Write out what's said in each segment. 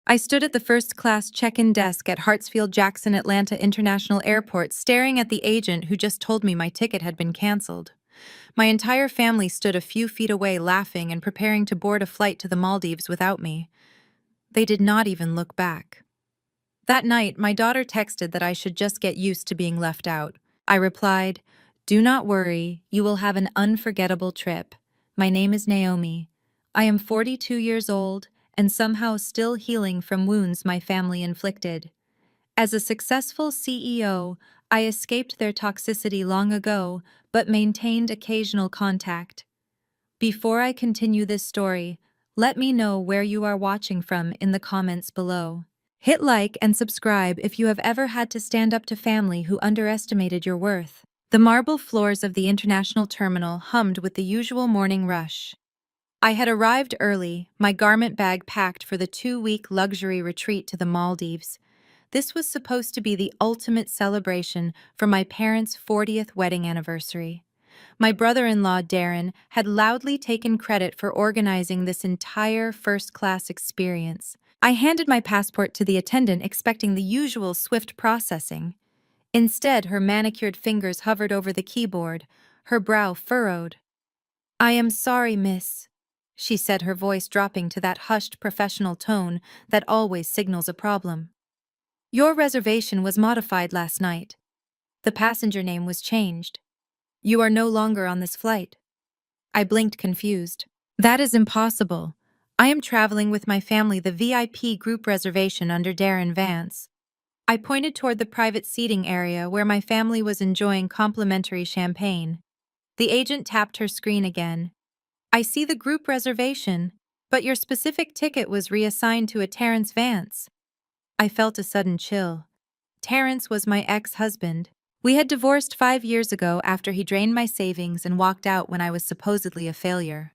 I stood at the first-class check-in desk at Hartsfield-Jackson Atlanta International Airport staring at the agent who just told me my ticket had been canceled. My entire family stood a few feet away laughing and preparing to board a flight to the Maldives without me. They did not even look back. That night, my daughter texted that I should just get used to being left out. I replied, "Do not worry, you will have an unforgettable trip. My name is Naomi. I am 42 years old and somehow still healing from wounds my family inflicted. As a successful CEO, I escaped their toxicity long ago, but maintained occasional contact. Before I continue this story, let me know where you are watching from in the comments below. Hit like and subscribe if you have ever had to stand up to family who underestimated your worth." The marble floors of the international terminal hummed with the usual morning rush. I had arrived early, my garment bag packed for the 2-week luxury retreat to the Maldives. This was supposed to be the ultimate celebration for my parents' 40th wedding anniversary. My brother-in-law, Darren, had loudly taken credit for organizing this entire first-class experience. I handed my passport to the attendant expecting the usual swift processing. Instead, her manicured fingers hovered over the keyboard, her brow furrowed. "I am sorry, miss," she said, her voice dropping to that hushed professional tone that always signals a problem. "Your reservation was modified last night. The passenger name was changed. You are no longer on this flight." I blinked confused. "That is impossible. I am traveling with my family, the VIP group reservation under Darren Vance." I pointed toward the private seating area where my family was enjoying complimentary champagne. The agent tapped her screen again. "I see the group reservation, but your specific ticket was reassigned to a Terrence Vance." I felt a sudden chill. Terrence was my ex-husband. We had divorced 5 years ago after he drained my savings and walked out when I was supposedly a failure.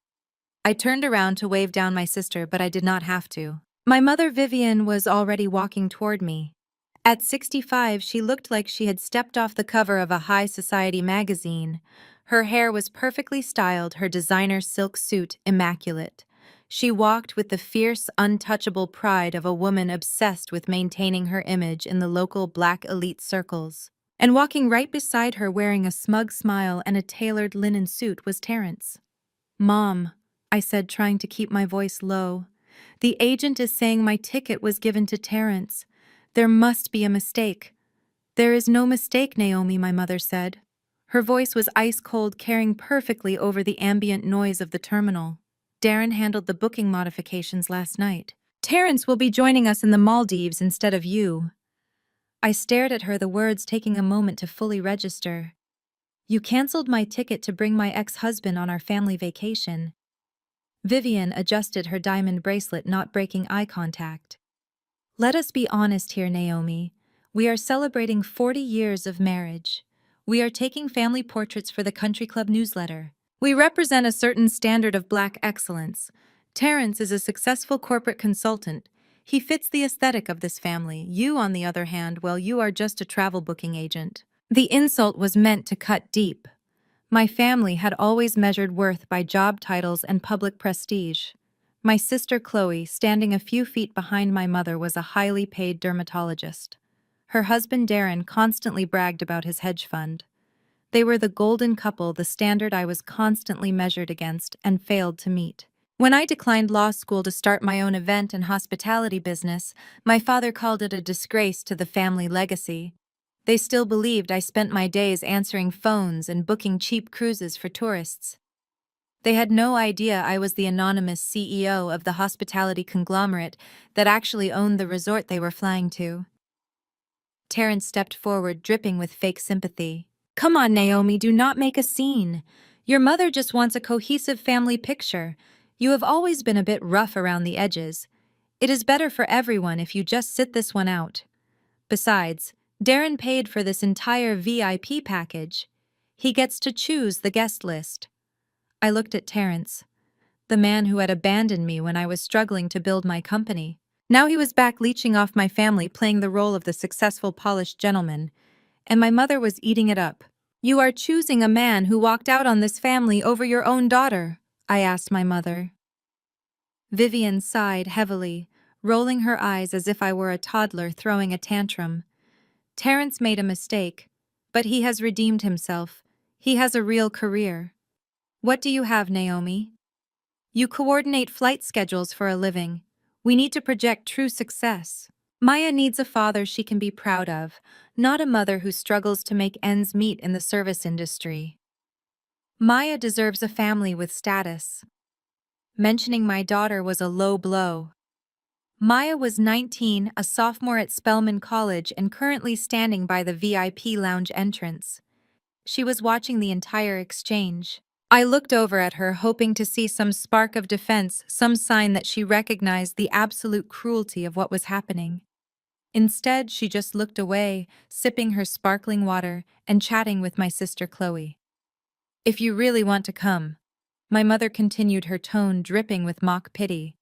I turned around to wave down my sister, but I did not have to. My mother, Vivian, was already walking toward me. At 65, she looked like she had stepped off the cover of a high society magazine. Her hair was perfectly styled, her designer silk suit immaculate. She walked with the fierce, untouchable pride of a woman obsessed with maintaining her image in the local black elite circles. And walking right beside her, wearing a smug smile and a tailored linen suit, was Terrence. "Mom," I said, trying to keep my voice low, "the agent is saying my ticket was given to Terrence. There must be a mistake." "There is no mistake, Naomi," my mother said. Her voice was ice-cold, carrying perfectly over the ambient noise of the terminal. "Darren handled the booking modifications last night. Terrence will be joining us in the Maldives instead of you." I stared at her, the words taking a moment to fully register. "You canceled my ticket to bring my ex-husband on our family vacation." Vivian adjusted her diamond bracelet, not breaking eye contact. "Let us be honest here, Naomi. We are celebrating 40 years of marriage. We are taking family portraits for the country club newsletter. We represent a certain standard of black excellence. Terrence is a successful corporate consultant. He fits the aesthetic of this family. You, on the other hand, well, you are just a travel booking agent." The insult was meant to cut deep. My family had always measured worth by job titles and public prestige. My sister Chloe, standing a few feet behind my mother, was a highly paid dermatologist. Her husband Darren constantly bragged about his hedge fund. They were the golden couple, the standard I was constantly measured against and failed to meet. When I declined law school to start my own event and hospitality business, my father called it a disgrace to the family legacy. They still believed I spent my days answering phones and booking cheap cruises for tourists. They had no idea I was the anonymous CEO of the hospitality conglomerate that actually owned the resort they were flying to. Terrence stepped forward, dripping with fake sympathy. "Come on, Naomi, do not make a scene. Your mother just wants a cohesive family picture. You have always been a bit rough around the edges. It is better for everyone if you just sit this one out. Besides, Darren paid for this entire VIP package. He gets to choose the guest list." I looked at Terrence, the man who had abandoned me when I was struggling to build my company. Now he was back leeching off my family, playing the role of the successful, polished gentleman, and my mother was eating it up. "You are choosing a man who walked out on this family over your own daughter?" I asked my mother. Vivian sighed heavily, rolling her eyes as if I were a toddler throwing a tantrum. Terrence made a mistake, but he has redeemed himself. He has a real career. What do you have, Naomi? You coordinate flight schedules for a living. We need to project true success. Maya needs a father she can be proud of, not a mother who struggles to make ends meet in the service industry. Maya deserves a family with status. Mentioning my daughter was a low blow. Maya was 19, a sophomore at Spelman College and currently standing by the VIP lounge entrance. She was watching the entire exchange. I looked over at her, hoping to see some spark of defense, some sign that she recognized the absolute cruelty of what was happening. Instead, she just looked away, sipping her sparkling water and chatting with my sister Chloe. If you really want to come, my mother continued, her tone dripping with mock pity.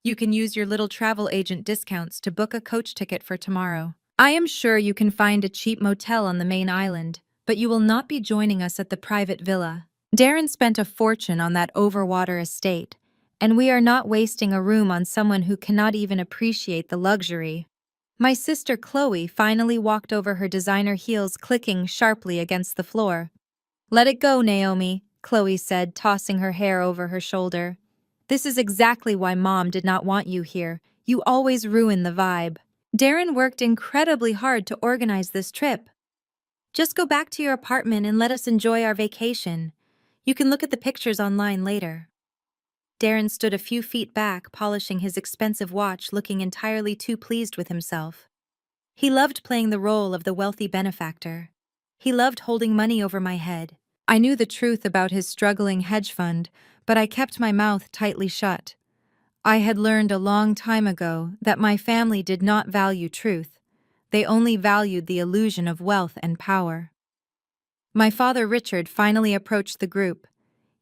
You can use your little travel agent discounts to book a coach ticket for tomorrow. I am sure you can find a cheap motel on the main island, but you will not be joining us at the private villa. Darren spent a fortune on that overwater estate, and we are not wasting a room on someone who cannot even appreciate the luxury. My sister Chloe finally walked over, her designer heels clicking sharply against the floor. Let it go, Naomi, Chloe said, tossing her hair over her shoulder. This is exactly why Mom did not want you here. You always ruin the vibe. Darren worked incredibly hard to organize this trip. Just go back to your apartment and let us enjoy our vacation. You can look at the pictures online later. Darren stood a few feet back, polishing his expensive watch, looking entirely too pleased with himself. He loved playing the role of the wealthy benefactor. He loved holding money over my head. I knew the truth about his struggling hedge fund, but I kept my mouth tightly shut. I had learned a long time ago that my family did not value truth. They only valued the illusion of wealth and power. My father Richard finally approached the group.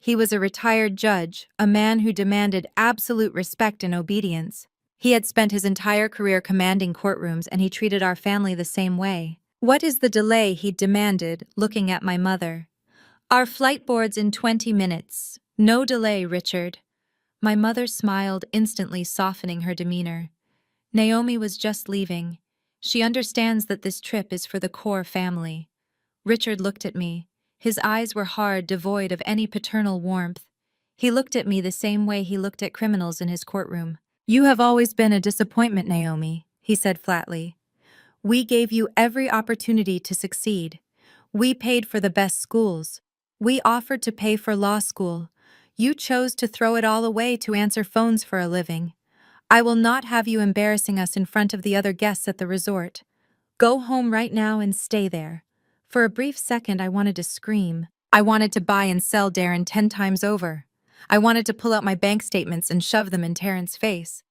He was a retired judge, a man who demanded absolute respect and obedience. He had spent his entire career commanding courtrooms, and he treated our family the same way. What is the delay? He demanded, looking at my mother. Our flight boards in 20 minutes. No delay, Richard. My mother smiled, instantly softening her demeanor. Naomi was just leaving. She understands that this trip is for the core family. Richard looked at me. His eyes were hard, devoid of any paternal warmth. He looked at me the same way he looked at criminals in his courtroom. You have always been a disappointment, Naomi, he said flatly. We gave you every opportunity to succeed. We paid for the best schools. We offered to pay for law school. You chose to throw it all away to answer phones for a living. I will not have you embarrassing us in front of the other guests at the resort. Go home right now and stay there. For a brief second, I wanted to scream. I wanted to buy and sell Darren 10 times over. I wanted to pull out my bank statements and shove them in Terrence's face.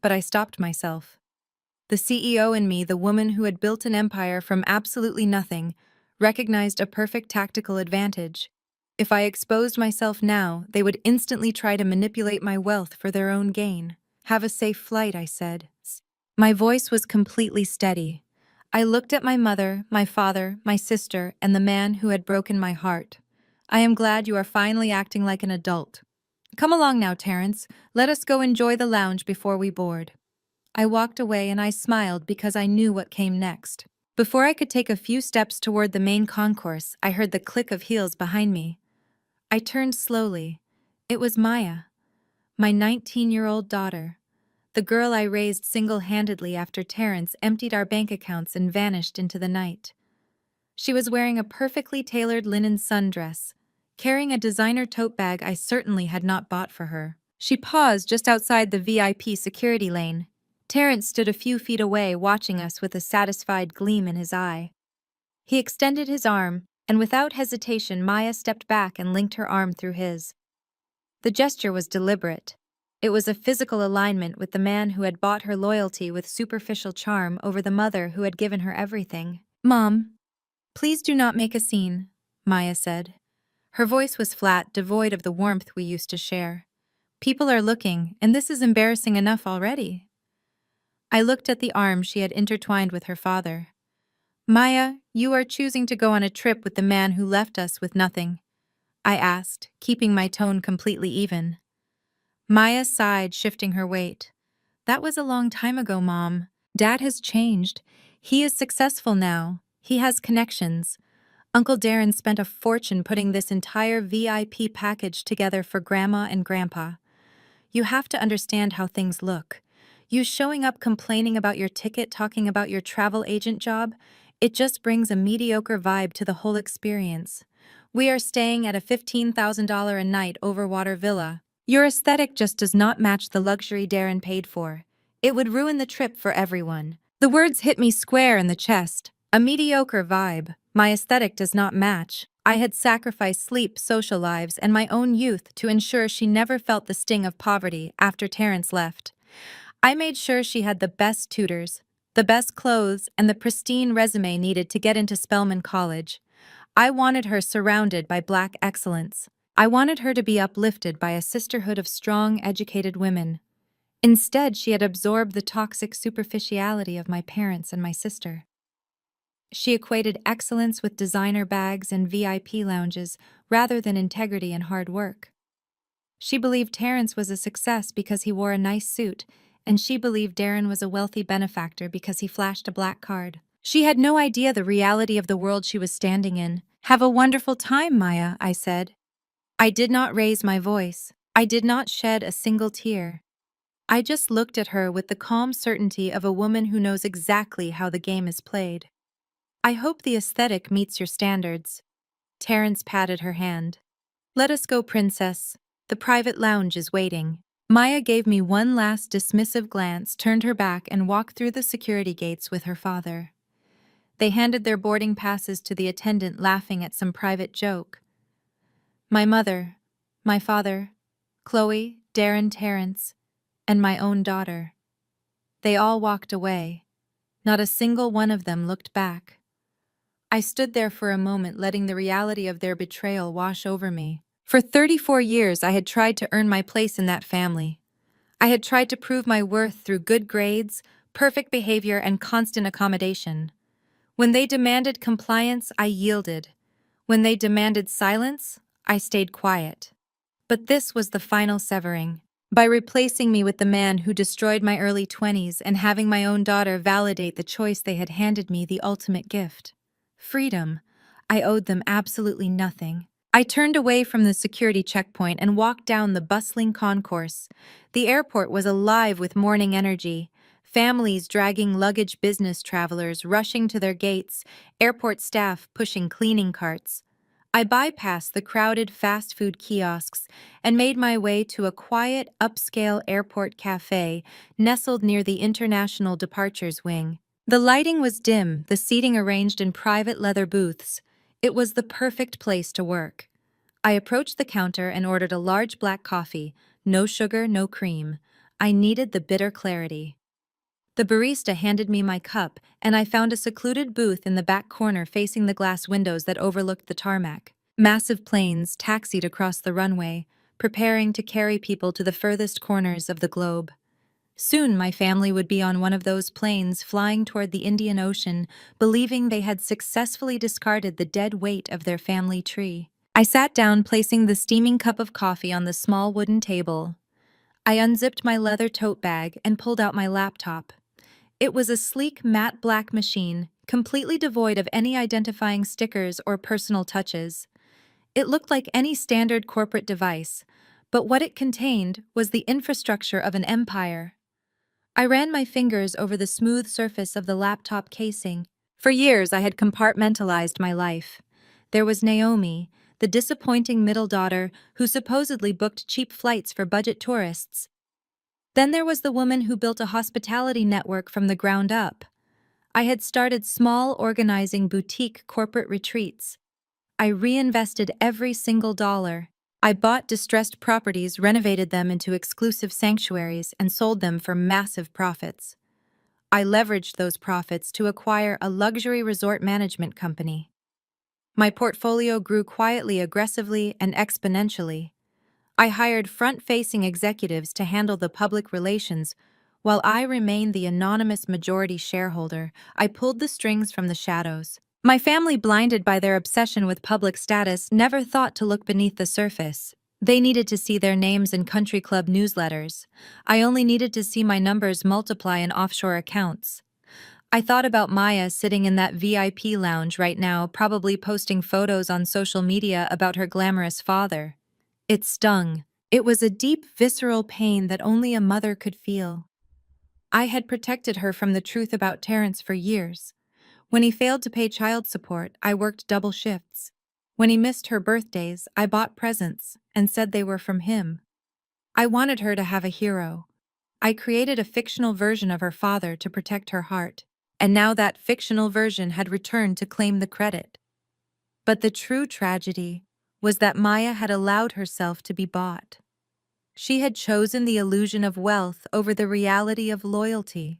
But I stopped myself. The CEO in me, the woman who had built an empire from absolutely nothing, recognized a perfect tactical advantage. If I exposed myself now, they would instantly try to manipulate my wealth for their own gain. Have a safe flight, I said. My voice was completely steady. I looked at my mother, my father, my sister, and the man who had broken my heart. I am glad you are finally acting like an adult. Come along now, Terrence. Let us go enjoy the lounge before we board. I walked away and I smiled because I knew what came next. Before I could take a few steps toward the main concourse, I heard the click of heels behind me. I turned slowly. It was Maya, my 19-year-old daughter. The girl I raised single-handedly after Terrence emptied our bank accounts and vanished into the night. She was wearing a perfectly tailored linen sundress, carrying a designer tote bag I certainly had not bought for her. She paused just outside the VIP security lane. Terrence stood a few feet away, watching us with a satisfied gleam in his eye. He extended his arm, and without hesitation, Maya stepped back and linked her arm through his. The gesture was deliberate. It was a physical alignment with the man who had bought her loyalty with superficial charm over the mother who had given her everything. Mom, please do not make a scene, Maya said. Her voice was flat, devoid of the warmth we used to share. People are looking, and this is embarrassing enough already. I looked at the arm she had intertwined with her father. Maya, you are choosing to go on a trip with the man who left us with nothing, I asked, keeping my tone completely even. Maya sighed, shifting her weight. That was a long time ago, Mom. Dad has changed. He is successful now. He has connections. Uncle Darren spent a fortune putting this entire VIP package together for Grandma and Grandpa. You have to understand how things look. You showing up complaining about your ticket, talking about your travel agent job, it just brings a mediocre vibe to the whole experience. We are staying at a $15,000 a night overwater villa. Your aesthetic just does not match the luxury Darren paid for. It would ruin the trip for everyone. The words hit me square in the chest. A mediocre vibe. My aesthetic does not match. I had sacrificed sleep, social lives, and my own youth to ensure she never felt the sting of poverty after Terrence left. I made sure she had the best tutors, the best clothes, and the pristine resume needed to get into Spelman College. I wanted her surrounded by Black excellence. I wanted her to be uplifted by a sisterhood of strong, educated women. Instead, she had absorbed the toxic superficiality of my parents and my sister. She equated excellence with designer bags and VIP lounges rather than integrity and hard work. She believed Terrence was a success because he wore a nice suit, and she believed Darren was a wealthy benefactor because he flashed a black card. She had no idea the reality of the world she was standing in. "Have a wonderful time, Maya," I said. I did not raise my voice. I did not shed a single tear. I just looked at her with the calm certainty of a woman who knows exactly how the game is played. "I hope the aesthetic meets your standards." Terrence patted her hand. "Let us go, princess. The private lounge is waiting." Maya gave me one last dismissive glance, turned her back, and walked through the security gates with her father. They handed their boarding passes to the attendant, laughing at some private joke. My mother, my father, Chloe, Darren, Terrence, and my own daughter. They all walked away. Not a single one of them looked back. I stood there for a moment, letting the reality of their betrayal wash over me. For 34 years, I had tried to earn my place in that family. I had tried to prove my worth through good grades, perfect behavior, and constant accommodation. When they demanded compliance, I yielded. When they demanded silence, I stayed quiet. But this was the final severing. By replacing me with the man who destroyed my early 20s and having my own daughter validate the choice, they had handed me the ultimate gift. Freedom. I owed them absolutely nothing. I turned away from the security checkpoint and walked down the bustling concourse. The airport was alive with morning energy. Families dragging luggage, business travelers rushing to their gates, airport staff pushing cleaning carts. I bypassed the crowded fast food kiosks and made my way to a quiet, upscale airport cafe nestled near the International Departures Wing. The lighting was dim, the seating arranged in private leather booths. It was the perfect place to work. I approached the counter and ordered a large black coffee, no sugar, no cream. I needed the bitter clarity. The barista handed me my cup, and I found a secluded booth in the back corner facing the glass windows that overlooked the tarmac. Massive planes taxied across the runway, preparing to carry people to the furthest corners of the globe. Soon my family would be on one of those planes flying toward the Indian Ocean, believing they had successfully discarded the dead weight of their family tree. I sat down, placing the steaming cup of coffee on the small wooden table. I unzipped my leather tote bag and pulled out my laptop. It was a sleek, matte black machine, completely devoid of any identifying stickers or personal touches. It looked like any standard corporate device, but what it contained was the infrastructure of an empire. I ran my fingers over the smooth surface of the laptop casing. For years, I had compartmentalized my life. There was Naomi, the disappointing middle daughter who supposedly booked cheap flights for budget tourists. Then there was the woman who built a hospitality network from the ground up. I had started small, organizing boutique corporate retreats. I reinvested every single dollar. I bought distressed properties, renovated them into exclusive sanctuaries, and sold them for massive profits. I leveraged those profits to acquire a luxury resort management company. My portfolio grew quietly, aggressively, and exponentially. I hired front-facing executives to handle the public relations, while I remained the anonymous majority shareholder. I pulled the strings from the shadows. My family, blinded by their obsession with public status, never thought to look beneath the surface. They needed to see their names in country club newsletters. I only needed to see my numbers multiply in offshore accounts. I thought about Maya sitting in that VIP lounge right now, probably posting photos on social media about her glamorous father. It stung. It was a deep, visceral pain that only a mother could feel. I had protected her from the truth about Terrence for years. When he failed to pay child support, I worked double shifts. When he missed her birthdays, I bought presents and said they were from him. I wanted her to have a hero. I created a fictional version of her father to protect her heart, and now that fictional version had returned to claim the credit. But the true tragedy was that Maya had allowed herself to be bought. She had chosen the illusion of wealth over the reality of loyalty.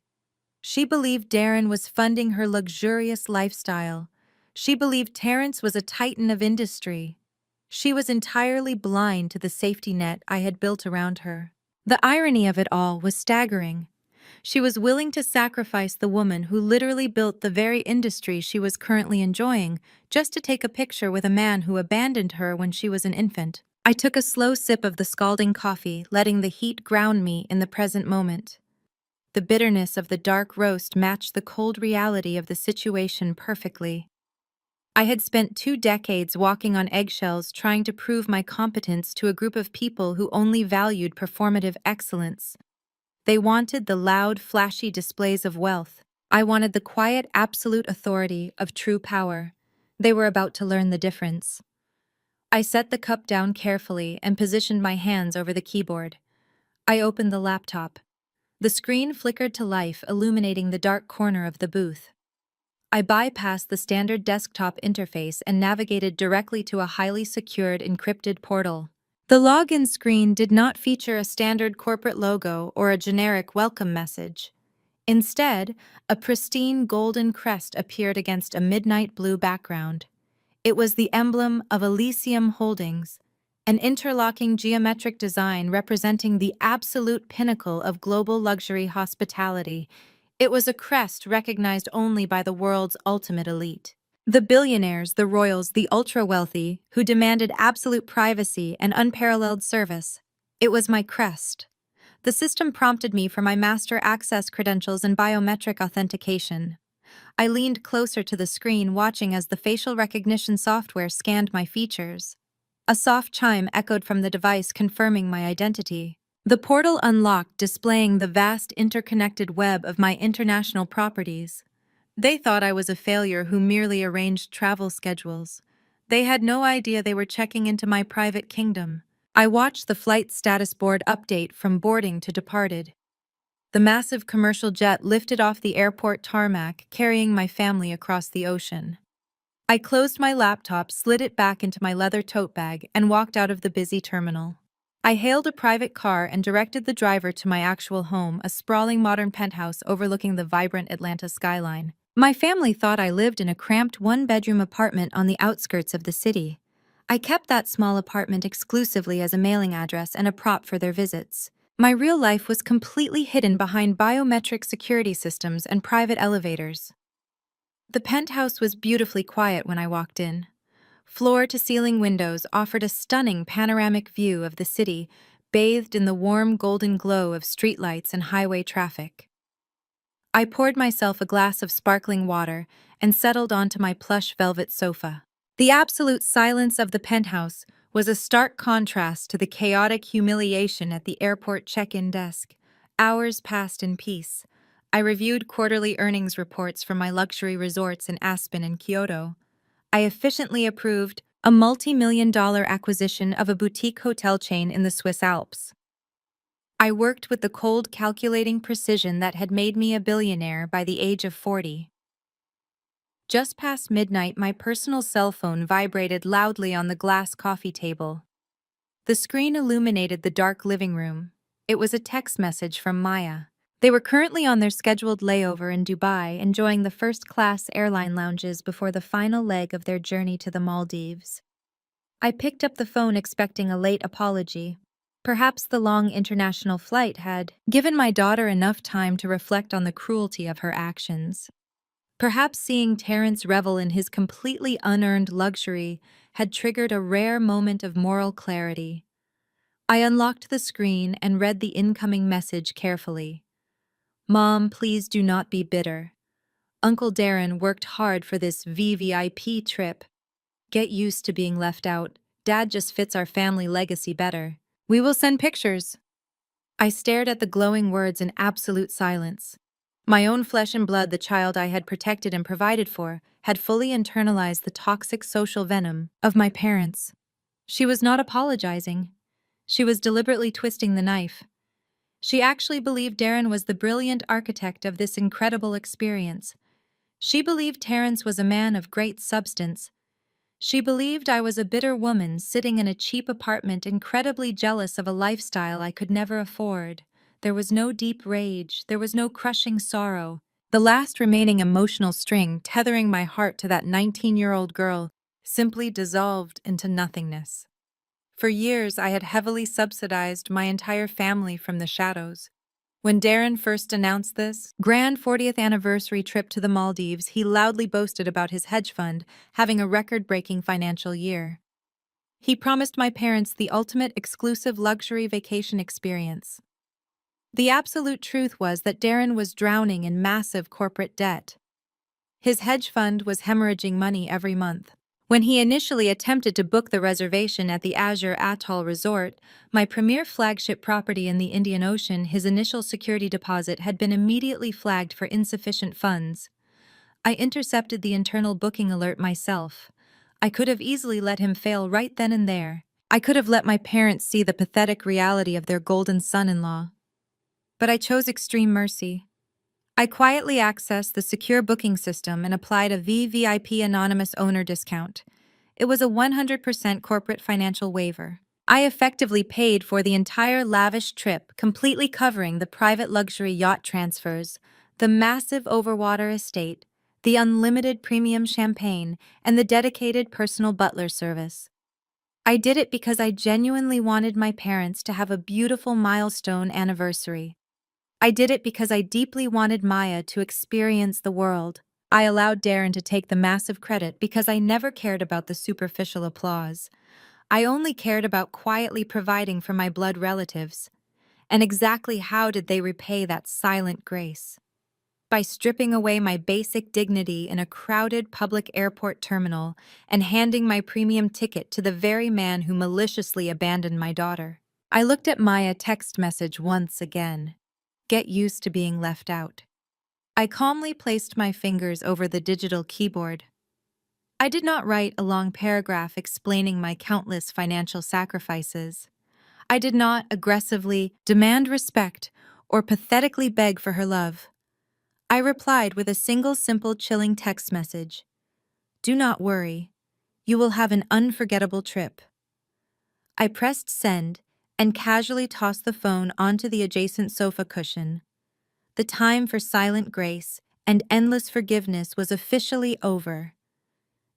She believed Darren was funding her luxurious lifestyle. She believed Terrence was a titan of industry. She was entirely blind to the safety net I had built around her. The irony of it all was staggering. She was willing to sacrifice the woman who literally built the very industry she was currently enjoying just to take a picture with a man who abandoned her when she was an infant. I took a slow sip of the scalding coffee, letting the heat ground me in the present moment. The bitterness of the dark roast matched the cold reality of the situation perfectly. I had spent 2 decades walking on eggshells trying to prove my competence to a group of people who only valued performative excellence. They wanted the loud, flashy displays of wealth. I wanted the quiet, absolute authority of true power. They were about to learn the difference. I set the cup down carefully and positioned my hands over the keyboard. I opened the laptop. The screen flickered to life, illuminating the dark corner of the booth. I bypassed the standard desktop interface and navigated directly to a highly secured, encrypted portal. The login screen did not feature a standard corporate logo or a generic welcome message. Instead, a pristine golden crest appeared against a midnight blue background. It was the emblem of Elysium Holdings, an interlocking geometric design representing the absolute pinnacle of global luxury hospitality. It was a crest recognized only by the world's ultimate elite. The billionaires, the royals, the ultra-wealthy, who demanded absolute privacy and unparalleled service. It was my crest. The system prompted me for my master access credentials and biometric authentication. I leaned closer to the screen, watching as the facial recognition software scanned my features. A soft chime echoed from the device confirming my identity. The portal unlocked, displaying the vast interconnected web of my international properties. They thought I was a failure who merely arranged travel schedules. They had no idea they were checking into my private kingdom. I watched the flight status board update from boarding to departed. The massive commercial jet lifted off the airport tarmac, carrying my family across the ocean. I closed my laptop, slid it back into my leather tote bag, and walked out of the busy terminal. I hailed a private car and directed the driver to my actual home, a sprawling modern penthouse overlooking the vibrant Atlanta skyline. My family thought I lived in a cramped one-bedroom apartment on the outskirts of the city. I kept that small apartment exclusively as a mailing address and a prop for their visits. My real life was completely hidden behind biometric security systems and private elevators. The penthouse was beautifully quiet when I walked in. Floor-to-ceiling windows offered a stunning panoramic view of the city, bathed in the warm golden glow of streetlights and highway traffic. I poured myself a glass of sparkling water and settled onto my plush velvet sofa. The absolute silence of the penthouse was a stark contrast to the chaotic humiliation at the airport check-in desk. Hours passed in peace. I reviewed quarterly earnings reports from my luxury resorts in Aspen and Kyoto. I efficiently approved a multi-million-dollar acquisition of a boutique hotel chain in the Swiss Alps. I worked with the cold, calculating precision that had made me a billionaire by the age of 40. Just past midnight, my personal cell phone vibrated loudly on the glass coffee table. The screen illuminated the dark living room. It was a text message from Maya. They were currently on their scheduled layover in Dubai, enjoying the first-class airline lounges before the final leg of their journey to the Maldives. I picked up the phone expecting a late apology. Perhaps the long international flight had given my daughter enough time to reflect on the cruelty of her actions. Perhaps seeing Terrence revel in his completely unearned luxury had triggered a rare moment of moral clarity. I unlocked the screen and read the incoming message carefully. Mom, please do not be bitter. Uncle Darren worked hard for this VVIP trip. Get used to being left out. Dad just fits our family legacy better. We will send pictures. I stared at the glowing words in absolute silence. My own flesh and blood, the child I had protected and provided for, had fully internalized the toxic social venom of my parents. She was not apologizing. She was deliberately twisting the knife. She actually believed Darren was the brilliant architect of this incredible experience. She believed Terrence was a man of great substance. She believed I was a bitter woman sitting in a cheap apartment, incredibly jealous of a lifestyle I could never afford. There was no deep rage, there was no crushing sorrow. The last remaining emotional string tethering my heart to that 19-year-old girl simply dissolved into nothingness. For years, I had heavily subsidized my entire family from the shadows. When Darren first announced this grand 40th anniversary trip to the Maldives, he loudly boasted about his hedge fund having a record-breaking financial year. He promised my parents the ultimate exclusive luxury vacation experience. The absolute truth was that Darren was drowning in massive corporate debt. His hedge fund was hemorrhaging money every month. When he initially attempted to book the reservation at the Azure Atoll Resort, my premier flagship property in the Indian Ocean, his initial security deposit had been immediately flagged for insufficient funds. I intercepted the internal booking alert myself. I could have easily let him fail right then and there. I could have let my parents see the pathetic reality of their golden son-in-law. But I chose extreme mercy. I quietly accessed the secure booking system and applied a VVIP anonymous owner discount. It was a 100% corporate financial waiver. I effectively paid for the entire lavish trip, completely covering the private luxury yacht transfers, the massive overwater estate, the unlimited premium champagne, and the dedicated personal butler service. I did it because I genuinely wanted my parents to have a beautiful milestone anniversary. I did it because I deeply wanted Maya to experience the world. I allowed Darren to take the massive credit because I never cared about the superficial applause. I only cared about quietly providing for my blood relatives. And exactly how did they repay that silent grace? By stripping away my basic dignity in a crowded public airport terminal and handing my premium ticket to the very man who maliciously abandoned my daughter. I looked at Maya's text message once again. Get used to being left out. I calmly placed my fingers over the digital keyboard. I did not write a long paragraph explaining my countless financial sacrifices. I did not aggressively demand respect or pathetically beg for her love. I replied with a single simple chilling text message. Do not worry. You will have an unforgettable trip. I pressed send and casually tossed the phone onto the adjacent sofa cushion. The time for silent grace and endless forgiveness was officially over.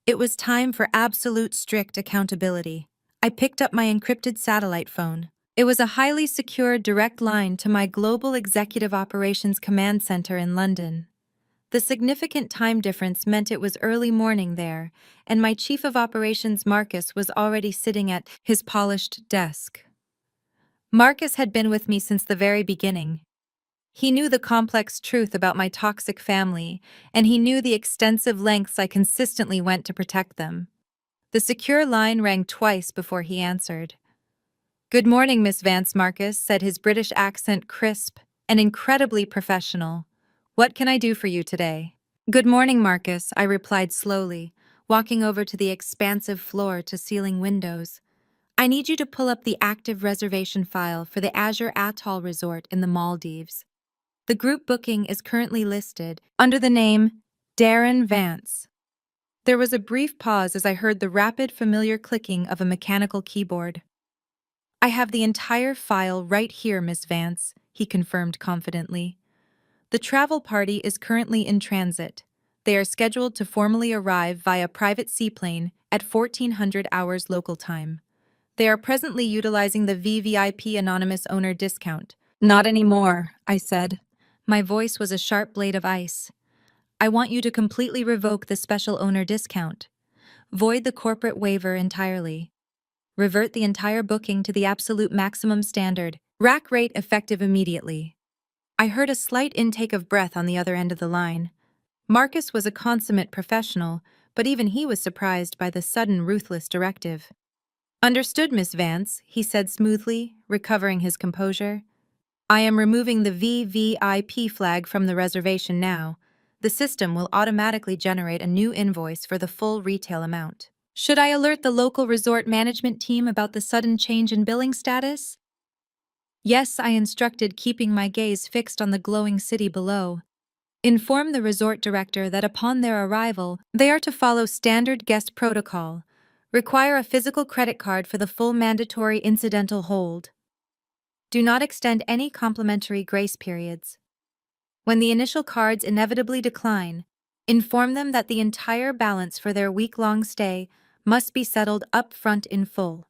It was time for absolute strict accountability. I picked up my encrypted satellite phone. It was a highly secure direct line to my Global Executive Operations Command Center in London. The significant time difference meant it was early morning there, and my Chief of Operations Marcus was already sitting at his polished desk. Marcus had been with me since the very beginning. He knew the complex truth about my toxic family, and he knew the extensive lengths I consistently went to protect them. The secure line rang twice before he answered. Good morning, Miss Vance, Marcus, said his British accent crisp and incredibly professional. What can I do for you today? Good morning, Marcus, I replied slowly, walking over to the expansive floor-to-ceiling windows. I need you to pull up the active reservation file for the Azure Atoll Resort in the Maldives. The group booking is currently listed under the name Darren Vance. There was a brief pause as I heard the rapid, familiar clicking of a mechanical keyboard. I have the entire file right here, Miss Vance, he confirmed confidently. The travel party is currently in transit. They are scheduled to formally arrive via private seaplane at 1400 hours local time. They are presently utilizing the VVIP anonymous owner discount. Not anymore, I said. My voice was a sharp blade of ice. I want you to completely revoke the special owner discount. Void the corporate waiver entirely. Revert the entire booking to the absolute maximum standard. Rack rate effective immediately. I heard a slight intake of breath on the other end of the line. Marcus was a consummate professional, but even he was surprised by the sudden, ruthless directive. "Understood, Miss Vance," he said smoothly, recovering his composure. "I am removing the VVIP flag from the reservation now. The system will automatically generate a new invoice for the full retail amount. Should I alert the local resort management team about the sudden change in billing status?" "Yes," I instructed, keeping my gaze fixed on the glowing city below. "Inform the resort director that upon their arrival, they are to follow standard guest protocol. Require a physical credit card for the full mandatory incidental hold. Do not extend any complimentary grace periods. When the initial cards inevitably decline, inform them that the entire balance for their week-long stay must be settled up front in full.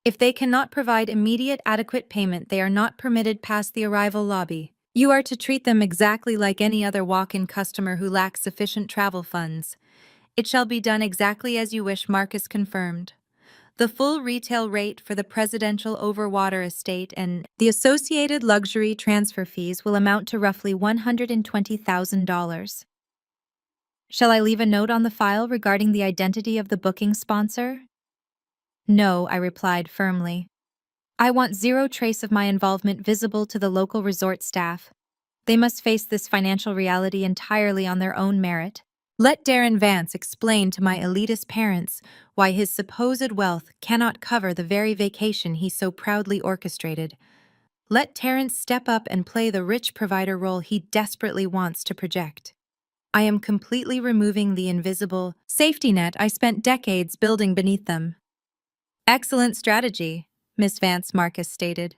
If they cannot provide immediate adequate payment, they are not permitted past the arrival lobby. You are to treat them exactly like any other walk-in customer who lacks sufficient travel funds. It shall be done exactly as you wish," Marcus confirmed. "The full retail rate for the presidential overwater estate and the associated luxury transfer fees will amount to roughly $120,000. Shall I leave a note on the file regarding the identity of the booking sponsor?" "No," I replied firmly. "I want zero trace of my involvement visible to the local resort staff. They must face this financial reality entirely on their own merit. Let Darren Vance explain to my elitist parents why his supposed wealth cannot cover the very vacation he so proudly orchestrated. Let Terrence step up and play the rich provider role he desperately wants to project. I am completely removing the invisible safety net I spent decades building beneath them." "Excellent strategy," Miss Vance, Marcus stated.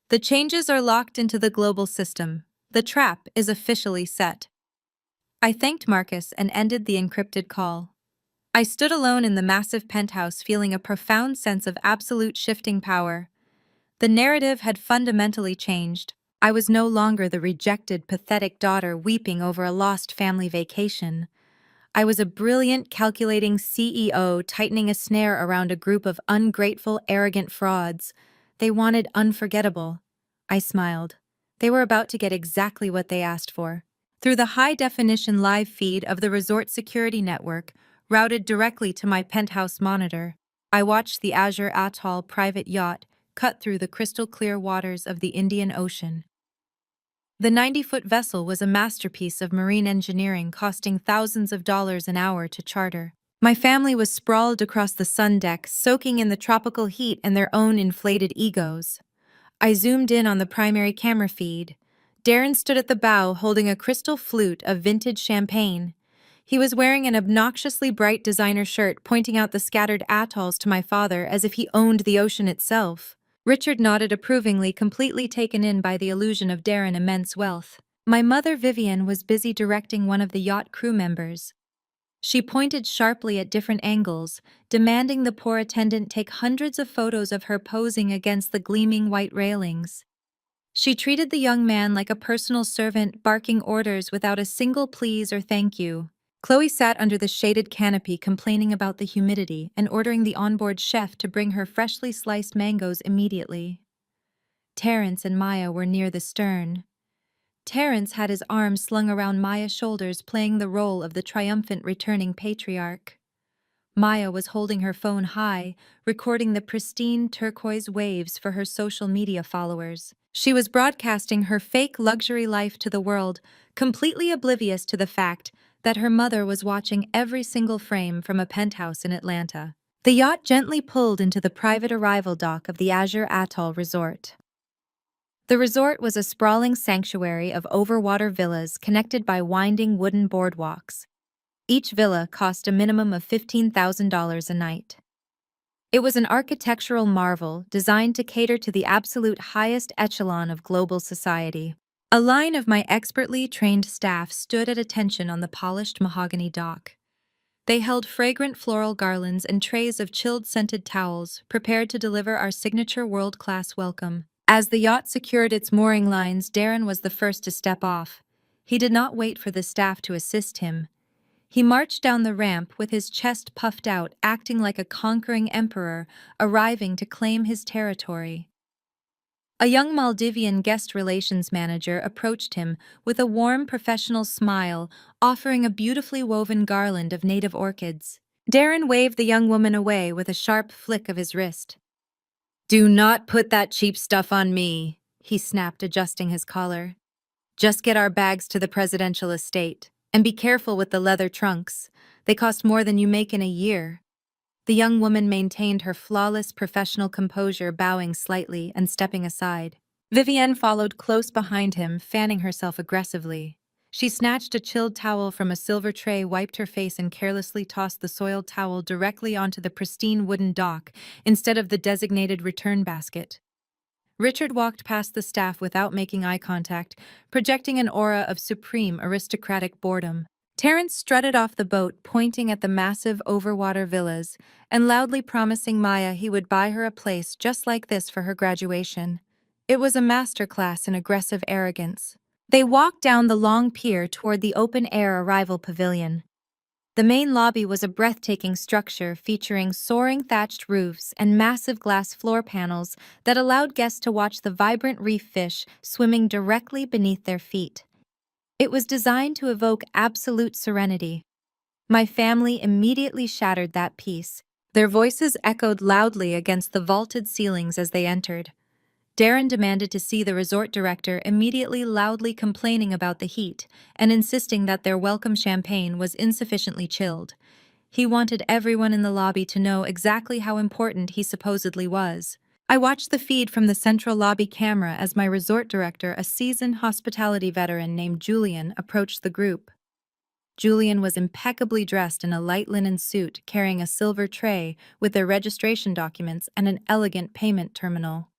"The changes are locked into the global system. The trap is officially set." I thanked Marcus and ended the encrypted call. I stood alone in the massive penthouse, feeling a profound sense of absolute shifting power. The narrative had fundamentally changed. I was no longer the rejected, pathetic daughter weeping over a lost family vacation. I was a brilliant, calculating CEO tightening a snare around a group of ungrateful, arrogant frauds. They wanted unforgettable. I smiled. They were about to get exactly what they asked for. Through the high-definition live feed of the resort security network, routed directly to my penthouse monitor, I watched the Azure Atoll private yacht cut through the crystal-clear waters of the Indian Ocean. The 90-foot vessel was a masterpiece of marine engineering, costing thousands of dollars an hour to charter. My family was sprawled across the sun deck, soaking in the tropical heat and their own inflated egos. I zoomed in on the primary camera feed. Darren stood at the bow holding a crystal flute of vintage champagne. He was wearing an obnoxiously bright designer shirt, pointing out the scattered atolls to my father as if he owned the ocean itself. Richard nodded approvingly, completely taken in by the illusion of Darren's immense wealth. My mother, Vivian, was busy directing one of the yacht crew members. She pointed sharply at different angles, demanding the poor attendant take hundreds of photos of her posing against the gleaming white railings. She treated the young man like a personal servant, barking orders without a single please or thank you. Chloe sat under the shaded canopy, complaining about the humidity and ordering the onboard chef to bring her freshly sliced mangoes immediately. Terrence and Maya were near the stern. Terrence had his arms slung around Maya's shoulders, playing the role of the triumphant returning patriarch. Maya was holding her phone high, recording the pristine turquoise waves for her social media followers. She was broadcasting her fake luxury life to the world, completely oblivious to the fact that her mother was watching every single frame from a penthouse in Atlanta. The yacht gently pulled into the private arrival dock of the Azure Atoll Resort. The resort was a sprawling sanctuary of overwater villas connected by winding wooden boardwalks. Each villa cost a minimum of $15,000 a night. It was an architectural marvel designed to cater to the absolute highest echelon of global society. A line of my expertly trained staff stood at attention on the polished mahogany dock. They held fragrant floral garlands and trays of chilled scented towels, prepared to deliver our signature world-class welcome. As the yacht secured its mooring lines, Darren was the first to step off. He did not wait for the staff to assist him. He marched down the ramp with his chest puffed out, acting like a conquering emperor arriving to claim his territory. A young Maldivian guest relations manager approached him with a warm professional smile, offering a beautifully woven garland of native orchids. Darren waved the young woman away with a sharp flick of his wrist. "Do not put that cheap stuff on me," he snapped, adjusting his collar. "Just get our bags to the presidential estate. And be careful with the leather trunks. They cost more than you make in a year." The young woman maintained her flawless professional composure, bowing slightly and stepping aside. Vivienne followed close behind him, fanning herself aggressively. She snatched a chilled towel from a silver tray, wiped her face, and carelessly tossed the soiled towel directly onto the pristine wooden dock instead of the designated return basket. Richard walked past the staff without making eye contact, projecting an aura of supreme aristocratic boredom. Terence strutted off the boat, pointing at the massive overwater villas and loudly promising Maya he would buy her a place just like this for her graduation. It was a masterclass in aggressive arrogance. They walked down the long pier toward the open-air arrival pavilion. The main lobby was a breathtaking structure featuring soaring thatched roofs and massive glass floor panels that allowed guests to watch the vibrant reef fish swimming directly beneath their feet. It was designed to evoke absolute serenity. My family immediately shattered that peace. Their voices echoed loudly against the vaulted ceilings as they entered. Darren demanded to see the resort director, immediately loudly complaining about the heat and insisting that their welcome champagne was insufficiently chilled. He wanted everyone in the lobby to know exactly how important he supposedly was. I watched the feed from the central lobby camera as my resort director, a seasoned hospitality veteran named Julian, approached the group. Julian was impeccably dressed in a light linen suit, carrying a silver tray with their registration documents and an elegant payment terminal.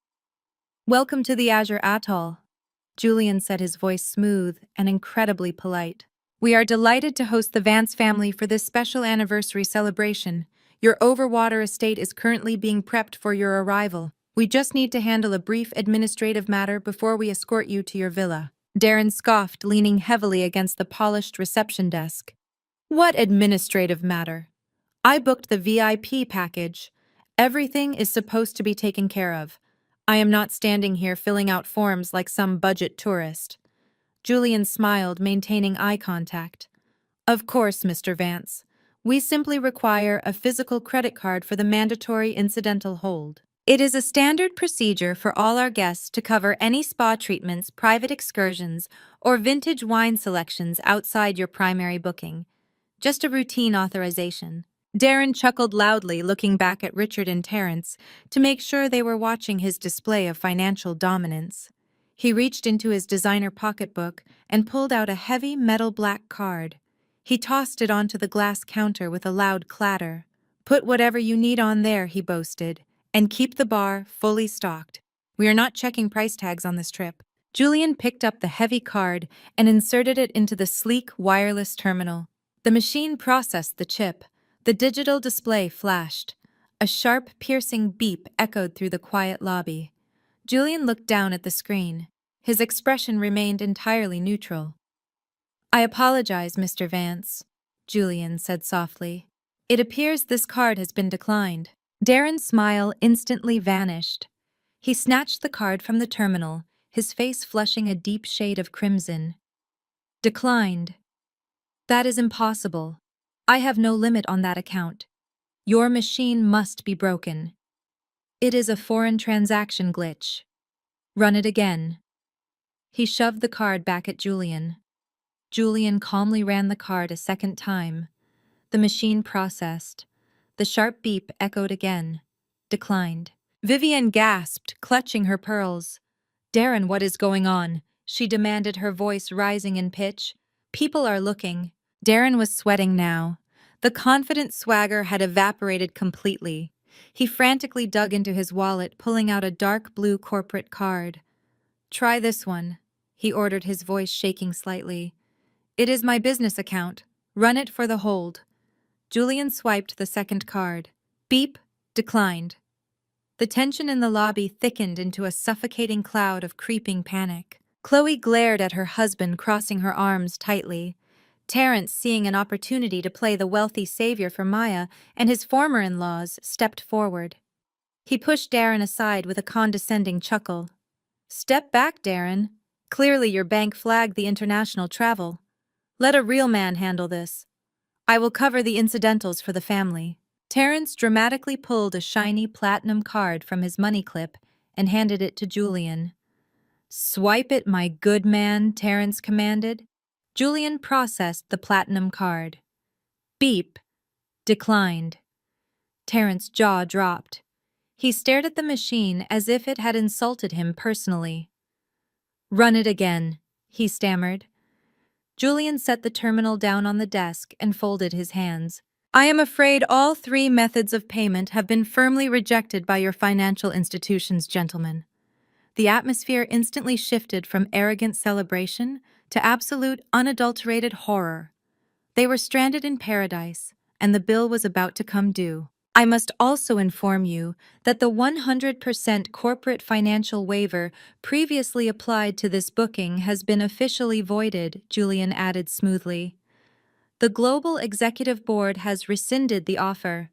"Welcome to the Azure Atoll," Julian said, his voice smooth and incredibly polite. "We are delighted to host the Vance family for this special anniversary celebration. Your overwater estate is currently being prepped for your arrival. We just need to handle a brief administrative matter before we escort you to your villa." Darren scoffed, leaning heavily against the polished reception desk. "What administrative matter? I booked the VIP package. Everything is supposed to be taken care of. I am not standing here filling out forms like some budget tourist." Julian smiled, maintaining eye contact. "Of course, Mr. Vance. We simply require a physical credit card for the mandatory incidental hold. It is a standard procedure for all our guests to cover any spa treatments, private excursions, or vintage wine selections outside your primary booking. Just a routine authorization." Darren chuckled loudly, looking back at Richard and Terence to make sure they were watching his display of financial dominance. He reached into his designer pocketbook and pulled out a heavy metal black card. He tossed it onto the glass counter with a loud clatter. "Put whatever you need on there," he boasted, "and keep the bar fully stocked. We are not checking price tags on this trip." Julian picked up the heavy card and inserted it into the sleek wireless terminal. The machine processed the chip. The digital display flashed. A sharp, piercing beep echoed through the quiet lobby. Julian looked down at the screen. His expression remained entirely neutral. "I apologize, Mr. Vance," Julian said softly. "It appears this card has been declined." Darren's smile instantly vanished. He snatched the card from the terminal, his face flushing a deep shade of crimson. "Declined? That is impossible. I have no limit on that account. Your machine must be broken. It is a foreign transaction glitch. Run it again." He shoved the card back at Julian. Julian calmly ran the card a second time. The machine processed. The sharp beep echoed again. Declined. Vivienne gasped, clutching her pearls. "Darren, what is going on?" she demanded, her voice rising in pitch. "People are looking." Darren was sweating now. The confident swagger had evaporated completely. He frantically dug into his wallet, pulling out a dark blue corporate card. "Try this one," he ordered, his voice shaking slightly. "It is my business account. Run it for the hold." Julian swiped the second card. Beep, declined. The tension in the lobby thickened into a suffocating cloud of creeping panic. Chloe glared at her husband, crossing her arms tightly. Terrence, seeing an opportunity to play the wealthy savior for Maya and his former in-laws, stepped forward. He pushed Darren aside with a condescending chuckle. "Step back, Darren. Clearly your bank flagged the international travel. Let a real man handle this. I will cover the incidentals for the family." Terrence dramatically pulled a shiny platinum card from his money clip and handed it to Julian. "Swipe it, my good man," Terrence commanded. Julian processed the platinum card. Beep. Declined. Terrence's jaw dropped. He stared at the machine as if it had insulted him personally. "Run it again," he stammered. Julian set the terminal down on the desk and folded his hands. "I am afraid all 3 methods of payment have been firmly rejected by your financial institutions, gentlemen." The atmosphere instantly shifted from arrogant celebration to absolute, unadulterated horror. They were stranded in paradise, and the bill was about to come due. "I must also inform you that the 100% corporate financial waiver previously applied to this booking has been officially voided," Julian added smoothly. "The Global Executive Board has rescinded the offer.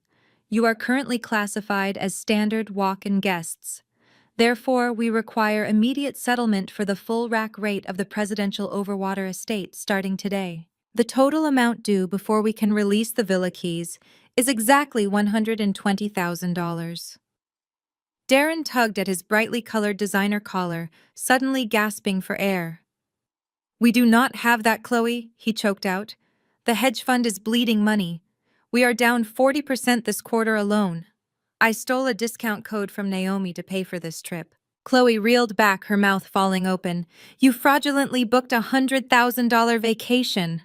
You are currently classified as standard walk-in guests. Therefore, we require immediate settlement for the full rack rate of the presidential overwater estate starting today. The total amount due before we can release the villa keys is exactly $120,000. Darren tugged at his brightly colored designer collar, suddenly gasping for air. "We do not have that, Chloe," he choked out. "The hedge fund is bleeding money. We are down 40% this quarter alone. I stole a discount code from Naomi to pay for this trip." Chloe reeled back, her mouth falling open. "You fraudulently booked a $100,000 vacation."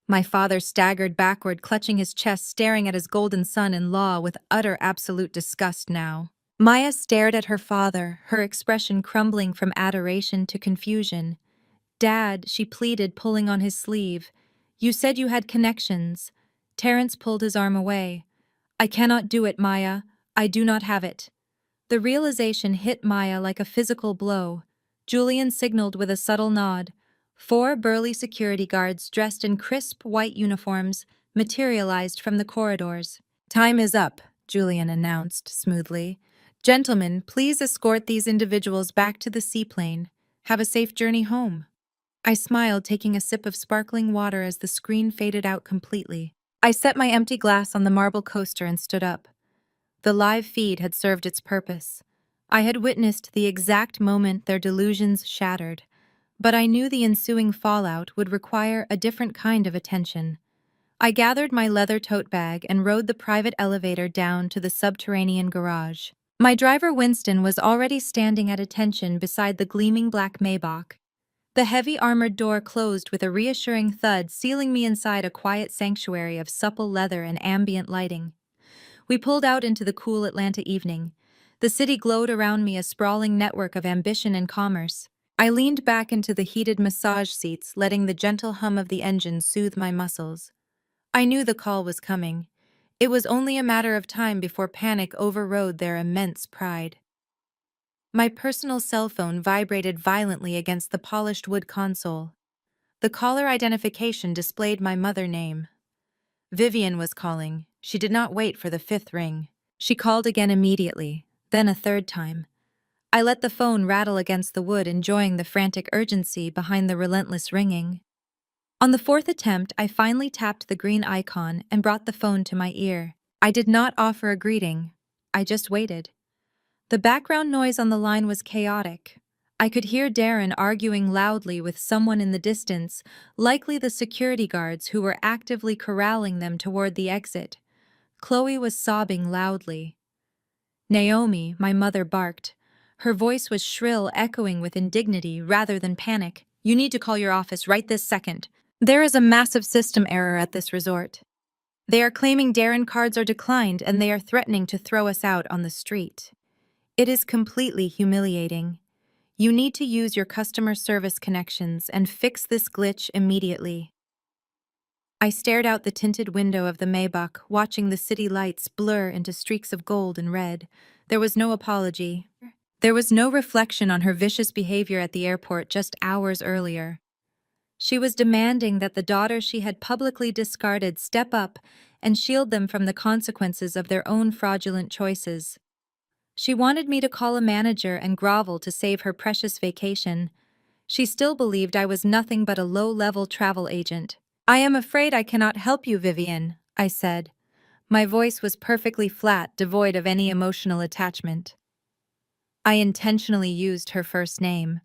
My father staggered backward, clutching his chest, staring at his golden son-in-law with utter absolute disgust now. Maya stared at her father, her expression crumbling from adoration to confusion. "Dad," she pleaded, pulling on his sleeve. "You said you had connections." Terrence pulled his arm away. "I cannot do it, Maya. I do not have it." The realization hit Maya like a physical blow. Julian signaled with a subtle nod. 4 burly security guards dressed in crisp white uniforms materialized from the corridors. "Time is up," Julian announced smoothly. "Gentlemen, please escort these individuals back to the seaplane. Have a safe journey home." I smiled, taking a sip of sparkling water as the screen faded out completely. I set my empty glass on the marble coaster and stood up. The live feed had served its purpose. I had witnessed the exact moment their delusions shattered, but I knew the ensuing fallout would require a different kind of attention. I gathered my leather tote bag and rode the private elevator down to the subterranean garage. My driver Winston was already standing at attention beside the gleaming black Maybach. The heavy armored door closed with a reassuring thud, sealing me inside a quiet sanctuary of supple leather and ambient lighting. We pulled out into the cool Atlanta evening. The city glowed around me, a sprawling network of ambition and commerce. I leaned back into the heated massage seats, letting the gentle hum of the engine soothe my muscles. I knew the call was coming. It was only a matter of time before panic overrode their immense pride. My personal cell phone vibrated violently against the polished wood console. The caller identification displayed my mother name. Vivian was calling. She did not wait for the 5th ring. She called again immediately, then a 3rd time. I let the phone rattle against the wood, enjoying the frantic urgency behind the relentless ringing. On the 4th attempt, I finally tapped the green icon and brought the phone to my ear. I did not offer a greeting. I just waited. The background noise on the line was chaotic. I could hear Darren arguing loudly with someone in the distance, likely the security guards who were actively corralling them toward the exit. Chloe was sobbing loudly. "Naomi," my mother barked. Her voice was shrill, echoing with indignity rather than panic. "You need to call your office right this second. There is a massive system error at this resort. They are claiming Darren cards are declined and they are threatening to throw us out on the street. It is completely humiliating. You need to use your customer service connections and fix this glitch immediately." I stared out the tinted window of the Maybach, watching the city lights blur into streaks of gold and red. There was no apology. There was no reflection on her vicious behavior at the airport just hours earlier. She was demanding that the daughter she had publicly discarded step up and shield them from the consequences of their own fraudulent choices. She wanted me to call a manager and grovel to save her precious vacation. She still believed I was nothing but a low-level travel agent. "I am afraid I cannot help you, Vivian," I said. My voice was perfectly flat, devoid of any emotional attachment. I intentionally used her first name.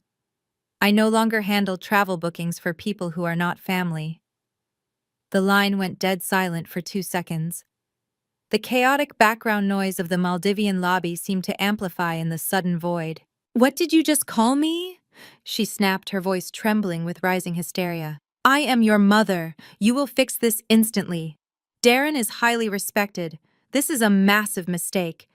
I no longer handle travel bookings for people who are not family. The line went dead silent for 2 seconds. The chaotic background noise of the Maldivian lobby seemed to amplify in the sudden void. "What did you just call me?" she snapped, her voice trembling with rising hysteria. "I am your mother. You will fix this instantly. Darren is highly respected. This is a massive mistake.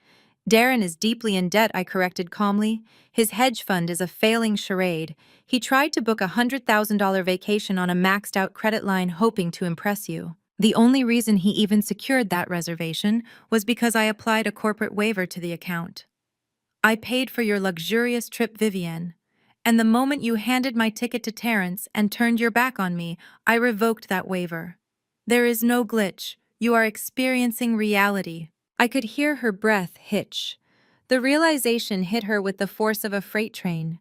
Darren is deeply in debt," I corrected calmly. "His hedge fund is a failing charade. He tried to book a $100,000 vacation on a maxed-out credit line hoping to impress you. The only reason he even secured that reservation was because I applied a corporate waiver to the account. I paid for your luxurious trip, Vivienne. And the moment you handed my ticket to Terrence and turned your back on me, I revoked that waiver. There is no glitch. You are experiencing reality." I could hear her breath hitch. The realization hit her with the force of a freight train.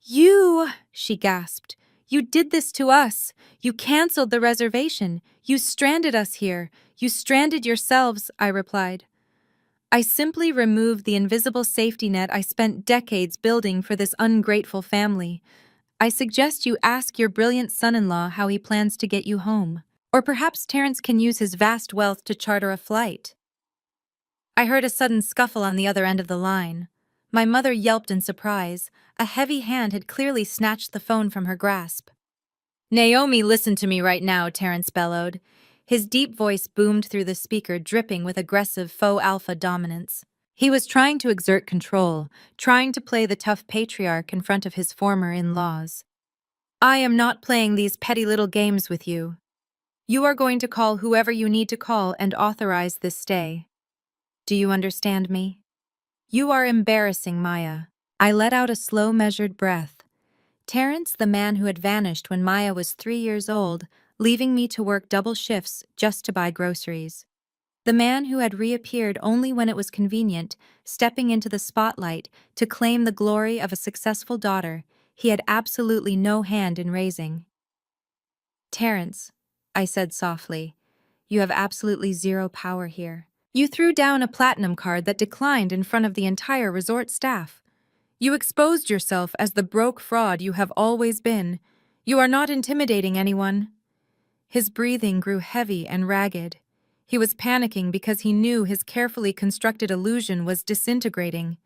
"You," she gasped, "you did this to us. You canceled the reservation. You stranded us here. You stranded yourselves," I replied. "I simply removed the invisible safety net I spent decades building for this ungrateful family. I suggest you ask your brilliant son-in-law how he plans to get you home. Or perhaps Terrence can use his vast wealth to charter a flight." I heard a sudden scuffle on the other end of the line. My mother yelped in surprise. A heavy hand had clearly snatched the phone from her grasp. "Naomi, listen to me right now," Terrence bellowed. His deep voice boomed through the speaker, dripping with aggressive faux alpha dominance. He was trying to exert control, trying to play the tough patriarch in front of his former in-laws. "I am not playing these petty little games with you. You are going to call whoever you need to call and authorize this stay. Do you understand me? You are embarrassing Maya." I let out a slow, measured breath. Terrence, the man who had vanished when Maya was 3 years old, leaving me to work double shifts just to buy groceries. The man who had reappeared only when it was convenient, stepping into the spotlight to claim the glory of a successful daughter he had absolutely no hand in raising. "Terrence," I said softly, "you have absolutely zero power here. You threw down a platinum card that declined in front of the entire resort staff. You exposed yourself as the broke fraud you have always been. You are not intimidating anyone." His breathing grew heavy and ragged. He was panicking because he knew his carefully constructed illusion was disintegrating.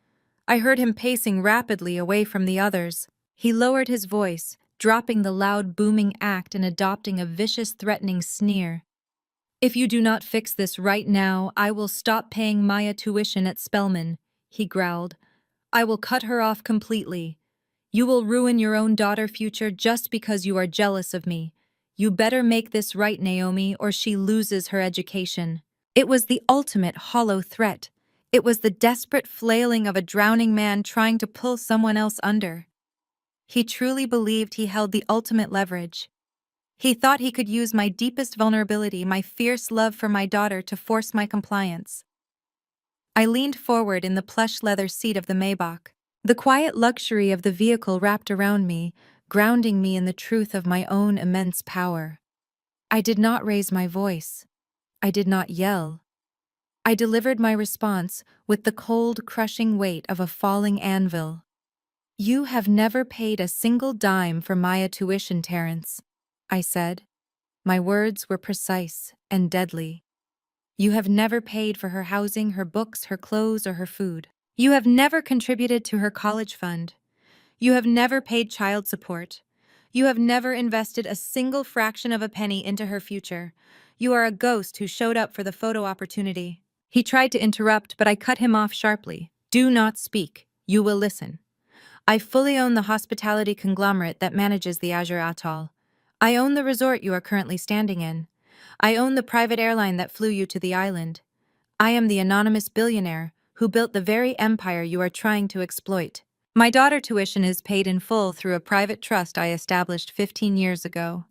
I heard him pacing rapidly away from the others. He lowered his voice, dropping the loud booming act and adopting a vicious, threatening sneer. "If you do not fix this right now, I will stop paying Maya tuition at Spelman," he growled. "I will cut her off completely. You will ruin your own daughter's future just because you are jealous of me. You better make this right, Naomi, or she loses her education." It was the ultimate hollow threat. It was the desperate flailing of a drowning man trying to pull someone else under. He truly believed he held the ultimate leverage. He thought he could use my deepest vulnerability, my fierce love for my daughter, to force my compliance. I leaned forward in the plush leather seat of the Maybach. The quiet luxury of the vehicle wrapped around me, grounding me in the truth of my own immense power. I did not raise my voice. I did not yell. I delivered my response with the cold, crushing weight of a falling anvil. "You have never paid a single dime for Maya tuition, Terrence," I said. My words were precise and deadly. "You have never paid for her housing, her books, her clothes, or her food. You have never contributed to her college fund. You have never paid child support. You have never invested a single fraction of a penny into her future. You are a ghost who showed up for the photo opportunity." He tried to interrupt, but I cut him off sharply. "Do not speak. You will listen. I fully own the hospitality conglomerate that manages the Azure Atoll. I own the resort you are currently standing in. I own the private airline that flew you to the island. I am the anonymous billionaire who built the very empire you are trying to exploit. My daughter's tuition is paid in full through a private trust I established 15 years ago.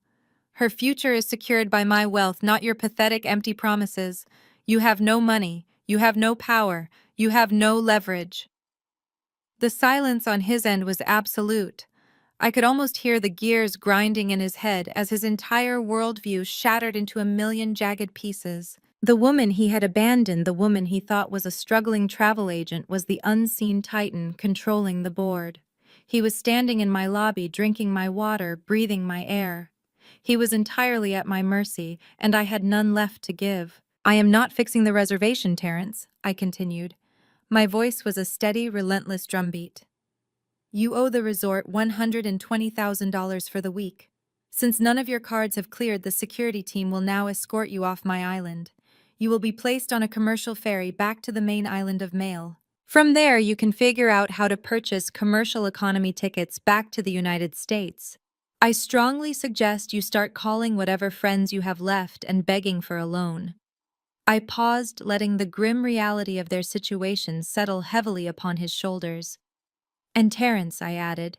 Her future is secured by my wealth, not your pathetic empty promises. You have no money, you have no power, you have no leverage. The silence on his end was absolute. I could almost hear the gears grinding in his head as his entire worldview shattered into a million jagged pieces. The woman he had abandoned, the woman he thought was a struggling travel agent, was the unseen titan controlling the board. He was standing in my lobby, drinking my water, breathing my air. He was entirely at my mercy, and I had none left to give. "I am not fixing the reservation, Terence," I continued. My voice was a steady, relentless drumbeat. "You owe the resort $120,000 for the week. Since none of your cards have cleared, the security team will now escort you off my island. You will be placed on a commercial ferry back to the main island of Mail. From there, you can figure out how to purchase commercial economy tickets back to the United States. I strongly suggest you start calling whatever friends you have left and begging for a loan." I paused, letting the grim reality of their situation settle heavily upon his shoulders. "And Terence," I added.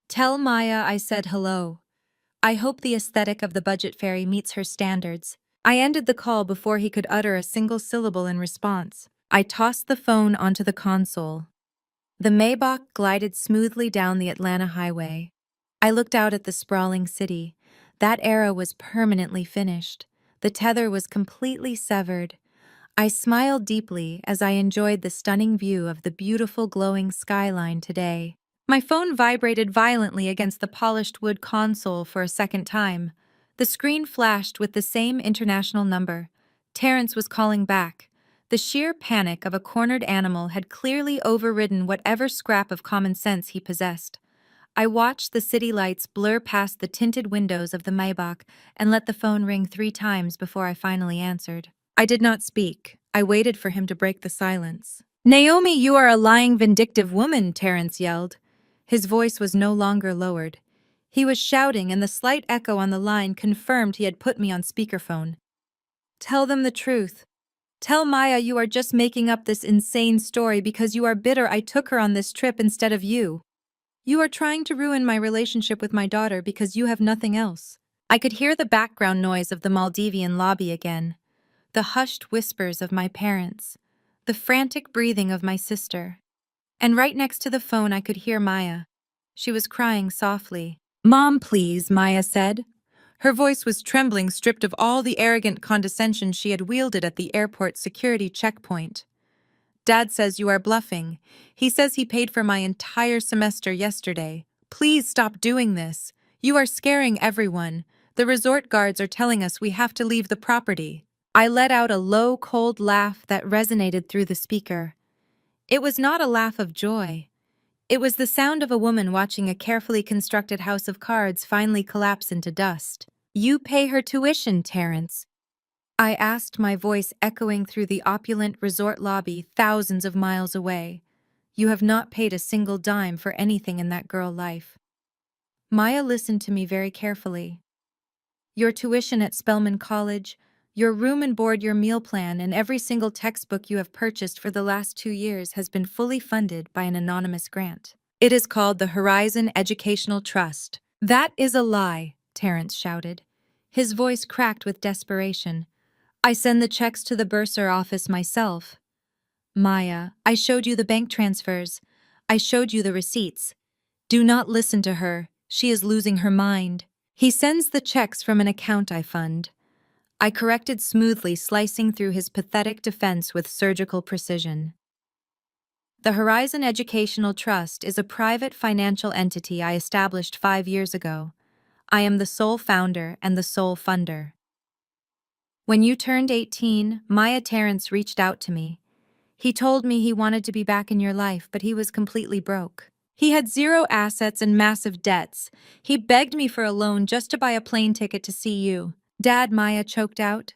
"Tell Maya I said hello. I hope the aesthetic of the budget ferry meets her standards." I ended the call before he could utter a single syllable in response. I tossed the phone onto the console. The Maybach glided smoothly down the Atlanta highway. I looked out at the sprawling city. That era was permanently finished. The tether was completely severed. I smiled deeply as I enjoyed the stunning view of the beautiful glowing skyline today. My phone vibrated violently against the polished wood console for a second time. The screen flashed with the same international number. Terence was calling back. The sheer panic of a cornered animal had clearly overridden whatever scrap of common sense he possessed. I watched the city lights blur past the tinted windows of the Maybach and let the phone ring 3 times before I finally answered. I did not speak. I waited for him to break the silence. "Naomi, you are a lying, vindictive woman," Terence yelled. His voice was no longer lowered. He was shouting, and the slight echo on the line confirmed he had put me on speakerphone. "Tell them the truth. Tell Maya you are just making up this insane story because you are bitter I took her on this trip instead of you. You are trying to ruin my relationship with my daughter because you have nothing else." I could hear the background noise of the Maldivian lobby again, the hushed whispers of my parents, the frantic breathing of my sister. And right next to the phone I could hear Maya. She was crying softly. "Mom, please," Maya said. Her voice was trembling, stripped of all the arrogant condescension she had wielded at the airport security checkpoint. "Dad says you are bluffing. He says he paid for my entire semester yesterday. Please stop doing this. You are scaring everyone. The resort guards are telling us we have to leave the property." I let out a low, cold laugh that resonated through the speaker. It was not a laugh of joy. It was the sound of a woman watching a carefully constructed house of cards finally collapse into dust. "You pay her tuition, Terence?" I asked, my voice echoing through the opulent resort lobby thousands of miles away. "You have not paid a single dime for anything in that girl life." Maya listened to me very carefully. "Your tuition at Spelman College, your room and board, your meal plan, and every single textbook you have purchased for the last 2 years has been fully funded by an anonymous grant. It is called the Horizon Educational Trust." "That is a lie," Terence shouted. His voice cracked with desperation. "I send the checks to the bursar office myself." "Maya, I showed you the bank transfers. I showed you the receipts. Do not listen to her. She is losing her mind. He sends the checks from an account I fund." I corrected smoothly, slicing through his pathetic defense with surgical precision. "The Horizon Educational Trust is a private financial entity I established 5 years ago. I am the sole founder and the sole funder. When you turned 18, Maya Terence reached out to me. He told me he wanted to be back in your life, but he was completely broke. He had zero assets and massive debts. He begged me for a loan just to buy a plane ticket to see you." "Dad," Maya choked out.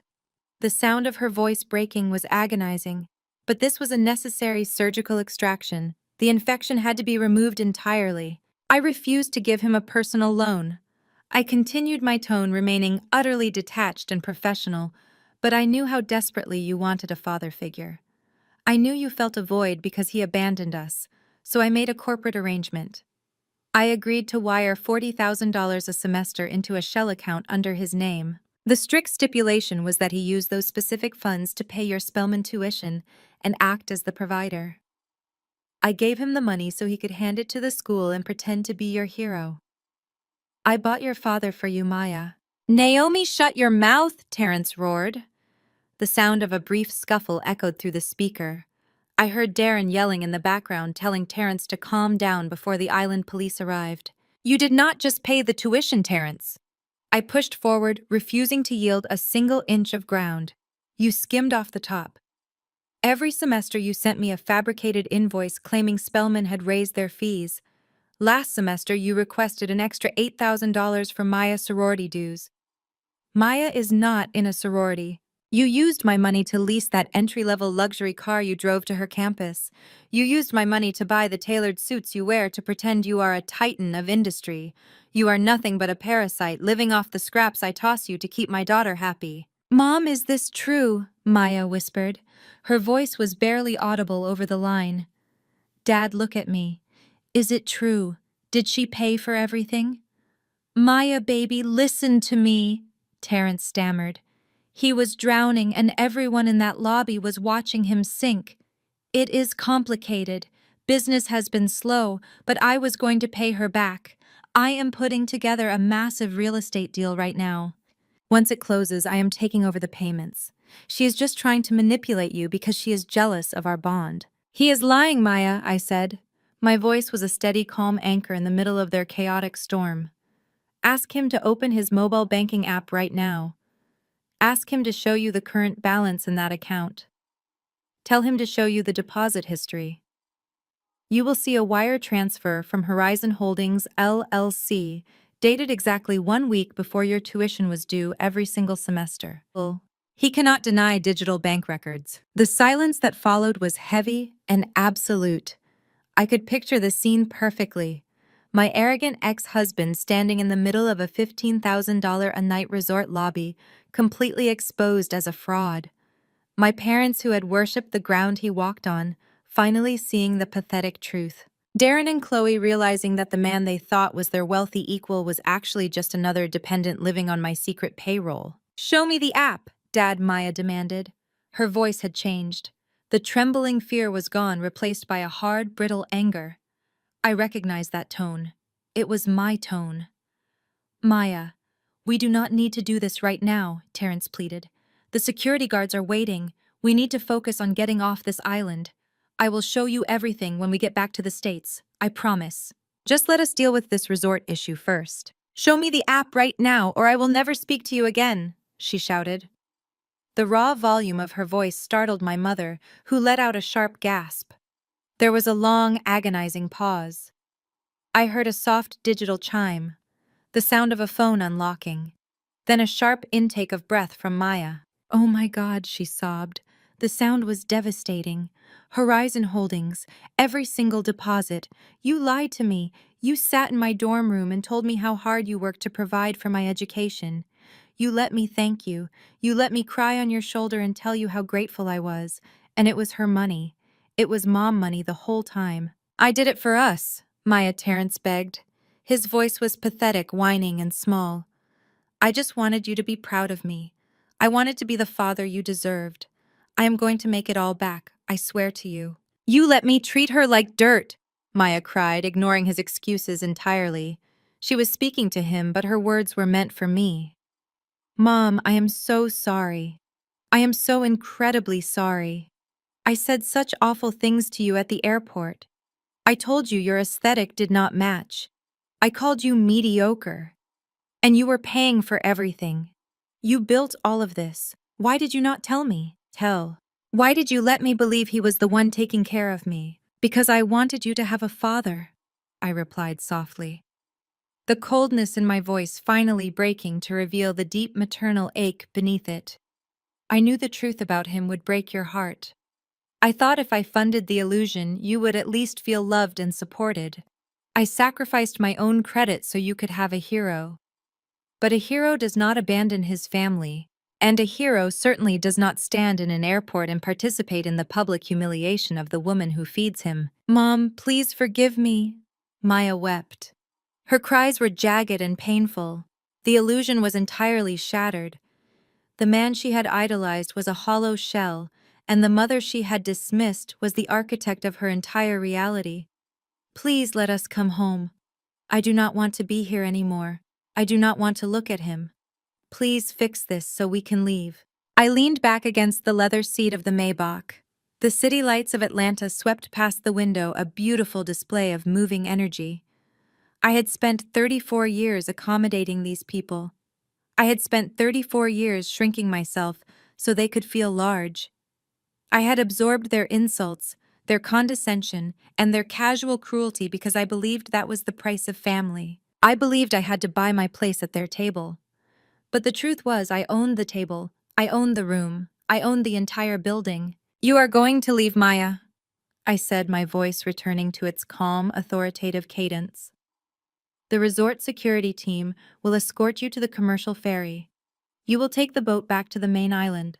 The sound of her voice breaking was agonizing, but this was a necessary surgical extraction. The infection had to be removed entirely. I refused to give him a personal loan. I continued my tone, remaining utterly detached and professional, but I knew how desperately you wanted a father figure. I knew you felt a void because he abandoned us, So I made a corporate arrangement. I agreed to wire $40,000 a semester into a shell account under his name. The strict stipulation was that he use those specific funds to pay your Spellman tuition and act as the provider. I gave him the money so he could hand it to the school and pretend to be your hero. I bought your father for you, Maya. Naomi, shut your mouth, Terrence roared. The sound of a brief scuffle echoed through the speaker. I heard Darren yelling in the background, telling Terrence to calm down before the island police arrived. You did not just pay the tuition, Terrence. I pushed forward, refusing to yield a single inch of ground. You skimmed off the top. Every semester you sent me a fabricated invoice claiming Spellman had raised their fees. Last semester you requested an extra $8,000 for Maya sorority dues. Maya is not in a sorority. You used my money to lease that entry-level luxury car you drove to her campus. You used my money to buy the tailored suits you wear to pretend you are a titan of industry. You are nothing but a parasite living off the scraps I toss you to keep my daughter happy. Mom, is this true? Maya whispered. Her voice was barely audible over the line. Dad, look at me. Is it true? Did she pay for everything? Maya, baby, listen to me, Terrence stammered. He was drowning and everyone in that lobby was watching him sink. It is complicated. Business has been slow, but I was going to pay her back. I am putting together a massive real estate deal right now. Once it closes, I am taking over the payments. She is just trying to manipulate you because she is jealous of our bond. He is lying, Maya, I said. My voice was a steady, calm anchor in the middle of their chaotic storm. Ask him to open his mobile banking app right now. Ask him to show you the current balance in that account. Tell him to show you the deposit history. You will see a wire transfer from Horizon Holdings, LLC, dated exactly 1 week before your tuition was due every single semester. He cannot deny digital bank records. The silence that followed was heavy and absolute. I could picture the scene perfectly. My arrogant ex-husband standing in the middle of a $15,000 a night resort lobby, completely exposed as a fraud. My parents who had worshipped the ground he walked on, finally seeing the pathetic truth. Darren and Chloe realizing that the man they thought was their wealthy equal was actually just another dependent living on my secret payroll. Show me the app, Dad, Maya demanded. Her voice had changed. The trembling fear was gone, replaced by a hard, brittle anger. I recognized that tone. It was my tone. Maya, we do not need to do this right now, Terrence pleaded. The security guards are waiting. We need to focus on getting off this island. I will show you everything when we get back to the States. I promise. Just let us deal with this resort issue first. Show me the app right now, or I will never speak to you again, she shouted. The raw volume of her voice startled my mother, who let out a sharp gasp. There was a long, agonizing pause. I heard a soft digital chime, the sound of a phone unlocking, then a sharp intake of breath from Maya. Oh my God, she sobbed. The sound was devastating. Horizon Holdings, every single deposit. You lied to me. You sat in my dorm room and told me how hard you worked to provide for my education. You let me thank you. You let me cry on your shoulder and tell you how grateful I was. And it was her money. It was mom money the whole time. I did it for us, Maya Terrence begged. His voice was pathetic, whining, and small. I just wanted you to be proud of me. I wanted to be the father you deserved. I am going to make it all back, I swear to you. You let me treat her like dirt, Maya cried, ignoring his excuses entirely. She was speaking to him, but her words were meant for me. Mom, I am so sorry. I am so incredibly sorry. I said such awful things to you at the airport. I told you your aesthetic did not match. I called you mediocre. And you were paying for everything. You built all of this. Why did you not tell me? Tell. Why did you let me believe he was the one taking care of me? Because I wanted you to have a father, I replied softly. The coldness in my voice finally breaking to reveal the deep maternal ache beneath it. I knew the truth about him would break your heart. I thought if I funded the illusion, you would at least feel loved and supported. I sacrificed my own credit so you could have a hero. But a hero does not abandon his family. And a hero certainly does not stand in an airport and participate in the public humiliation of the woman who feeds him. Mom, please forgive me. Maya wept. Her cries were jagged and painful. The illusion was entirely shattered. The man she had idolized was a hollow shell, and the mother she had dismissed was the architect of her entire reality. Please let us come home. I do not want to be here anymore. I do not want to look at him. Please fix this so we can leave. I leaned back against the leather seat of the Maybach. The city lights of Atlanta swept past the window, a beautiful display of moving energy. I had spent 34 years accommodating these people. I had spent 34 years shrinking myself so they could feel large. I had absorbed their insults, their condescension, and their casual cruelty because I believed that was the price of family. I believed I had to buy my place at their table. But the truth was, I owned the table, I owned the room, I owned the entire building. You are going to leave, Maya, I said, my voice returning to its calm, authoritative cadence. The resort security team will escort you to the commercial ferry. You will take the boat back to the main island.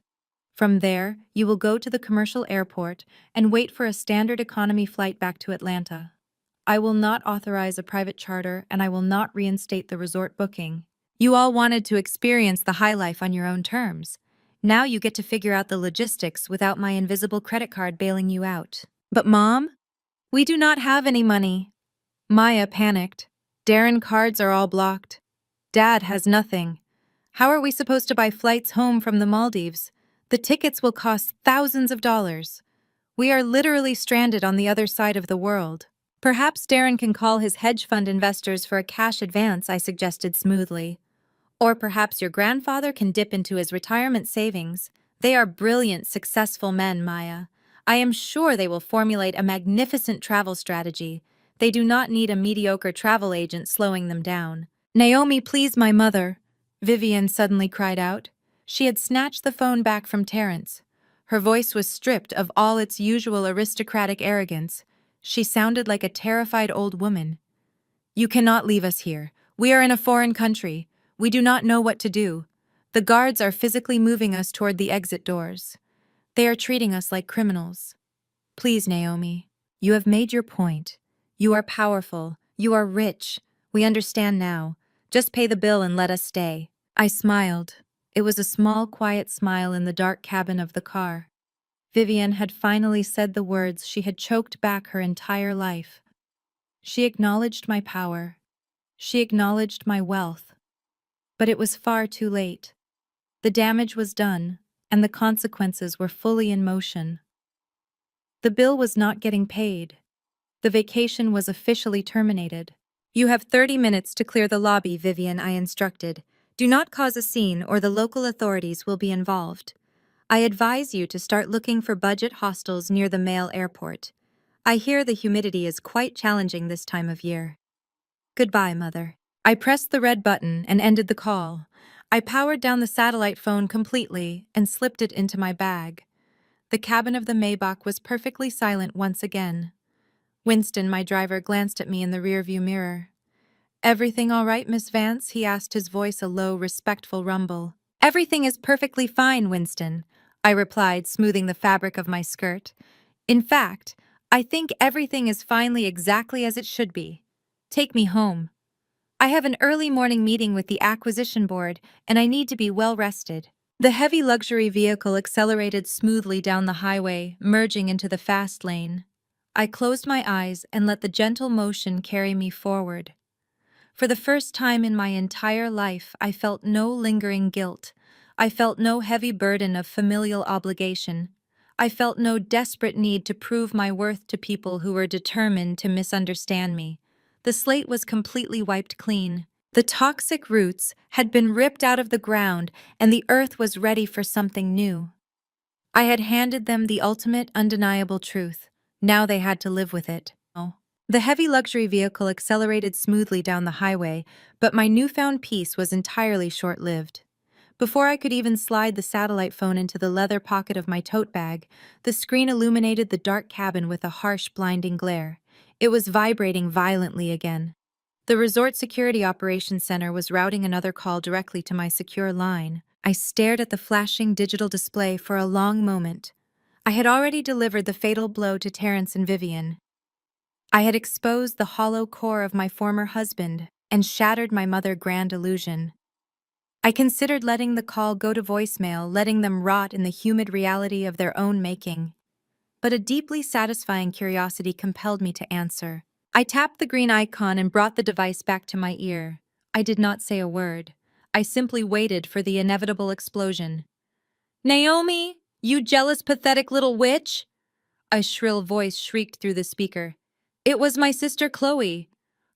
From there, you will go to the commercial airport and wait for a standard economy flight back to Atlanta. I will not authorize a private charter, and I will not reinstate the resort booking. You all wanted to experience the high life on your own terms. Now you get to figure out the logistics without my invisible credit card bailing you out. But Mom, we do not have any money. Maya panicked. Darren cards are all blocked. Dad has nothing. How are we supposed to buy flights home from the Maldives? The tickets will cost thousands of dollars. We are literally stranded on the other side of the world. Perhaps Darren can call his hedge fund investors for a cash advance, I suggested smoothly. Or perhaps your grandfather can dip into his retirement savings. They are brilliant, successful men, Maya. I am sure they will formulate a magnificent travel strategy. They do not need a mediocre travel agent slowing them down. Naomi, please, my mother, Vivian suddenly cried out. She had snatched the phone back from Terrence. Her voice was stripped of all its usual aristocratic arrogance. She sounded like a terrified old woman. You cannot leave us here. We are in a foreign country. We do not know what to do. The guards are physically moving us toward the exit doors. They are treating us like criminals. Please, Naomi, you have made your point. You are powerful. You are rich. We understand now. Just pay the bill and let us stay. I smiled. It was a small, quiet smile in the dark cabin of the car. Vivian had finally said the words she had choked back her entire life. She acknowledged my power. She acknowledged my wealth. But it was far too late. The damage was done, and the consequences were fully in motion. The bill was not getting paid. The vacation was officially terminated. You have 30 minutes to clear the lobby, Vivian, I instructed. Do not cause a scene or the local authorities will be involved. I advise you to start looking for budget hostels near the Mail airport. I hear the humidity is quite challenging this time of year. Goodbye, Mother. I pressed the red button and ended the call. I powered down the satellite phone completely and slipped it into my bag. The cabin of the Maybach was perfectly silent once again. Winston, my driver, glanced at me in the rearview mirror. Everything all right, Miss Vance? He asked, his voice a low, respectful rumble. Everything is perfectly fine, Winston, I replied, smoothing the fabric of my skirt. In fact, I think everything is finally exactly as it should be. Take me home. I have an early morning meeting with the acquisition board, and I need to be well rested. The heavy luxury vehicle accelerated smoothly down the highway, merging into the fast lane. I closed my eyes and let the gentle motion carry me forward. For the first time in my entire life, I felt no lingering guilt. I felt no heavy burden of familial obligation. I felt no desperate need to prove my worth to people who were determined to misunderstand me. The slate was completely wiped clean. The toxic roots had been ripped out of the ground, and the earth was ready for something new. I had handed them the ultimate, undeniable truth. Now they had to live with it. The heavy luxury vehicle accelerated smoothly down the highway, but my newfound peace was entirely short-lived. Before I could even slide the satellite phone into the leather pocket of my tote bag, the screen illuminated the dark cabin with a harsh, blinding glare. It was vibrating violently again. The Resort Security Operations Center was routing another call directly to my secure line. I stared at the flashing digital display for a long moment. I had already delivered the fatal blow to Terrence and Vivian. I had exposed the hollow core of my former husband and shattered my grand illusion. I considered letting the call go to voicemail, letting them rot in the humid reality of their own making. But a deeply satisfying curiosity compelled me to answer. I tapped the green icon and brought the device back to my ear. I did not say a word. I simply waited for the inevitable explosion. "Naomi, you jealous, pathetic little witch!" A shrill voice shrieked through the speaker. It was my sister Chloe.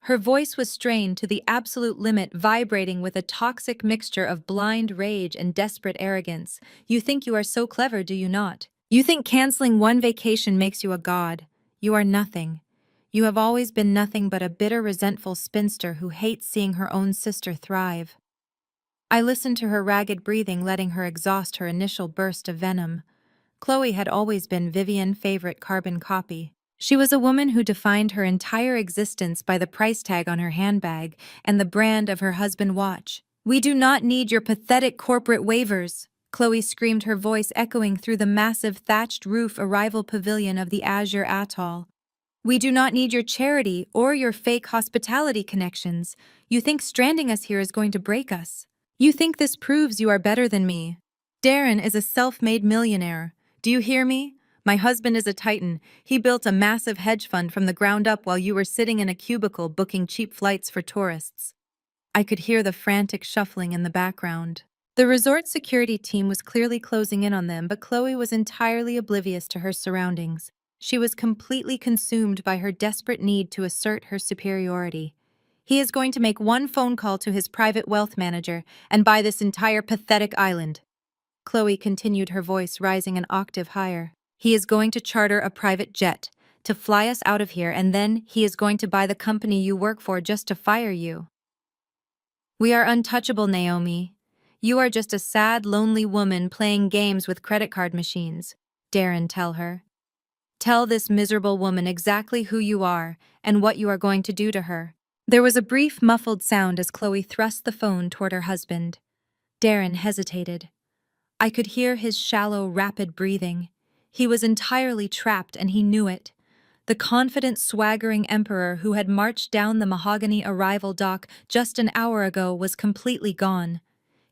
Her voice was strained to the absolute limit, vibrating with a toxic mixture of blind rage and desperate arrogance. "You think you are so clever, do you not? You think canceling one vacation makes you a god. You are nothing. You have always been nothing but a bitter, resentful spinster who hates seeing her own sister thrive." I listened to her ragged breathing, letting her exhaust her initial burst of venom. Chloe had always been Vivian's favorite carbon copy. She was a woman who defined her entire existence by the price tag on her handbag and the brand of her husband's watch. "We do not need your pathetic corporate waivers," Chloe screamed, her voice echoing through the massive thatched roof arrival pavilion of the Azure Atoll. "We do not need your charity or your fake hospitality connections. You think stranding us here is going to break us. You think this proves you are better than me. Darren is a self-made millionaire. Do you hear me? My husband is a titan. He built a massive hedge fund from the ground up while you were sitting in a cubicle booking cheap flights for tourists." I could hear the frantic shuffling in the background. The resort security team was clearly closing in on them, but Chloe was entirely oblivious to her surroundings. She was completely consumed by her desperate need to assert her superiority. "He is going to make one phone call to his private wealth manager and buy this entire pathetic island." Chloe continued, her voice rising an octave higher. "He is going to charter a private jet to fly us out of here, and then he is going to buy the company you work for just to fire you. We are untouchable, Naomi. You are just a sad, lonely woman playing games with credit card machines." Darren, tell her. "Tell this miserable woman exactly who you are and what you are going to do to her." There was a brief, muffled sound as Chloe thrust the phone toward her husband. Darren hesitated. I could hear his shallow, rapid breathing. He was entirely trapped, and he knew it. The confident, swaggering emperor who had marched down the mahogany arrival dock just an hour ago was completely gone.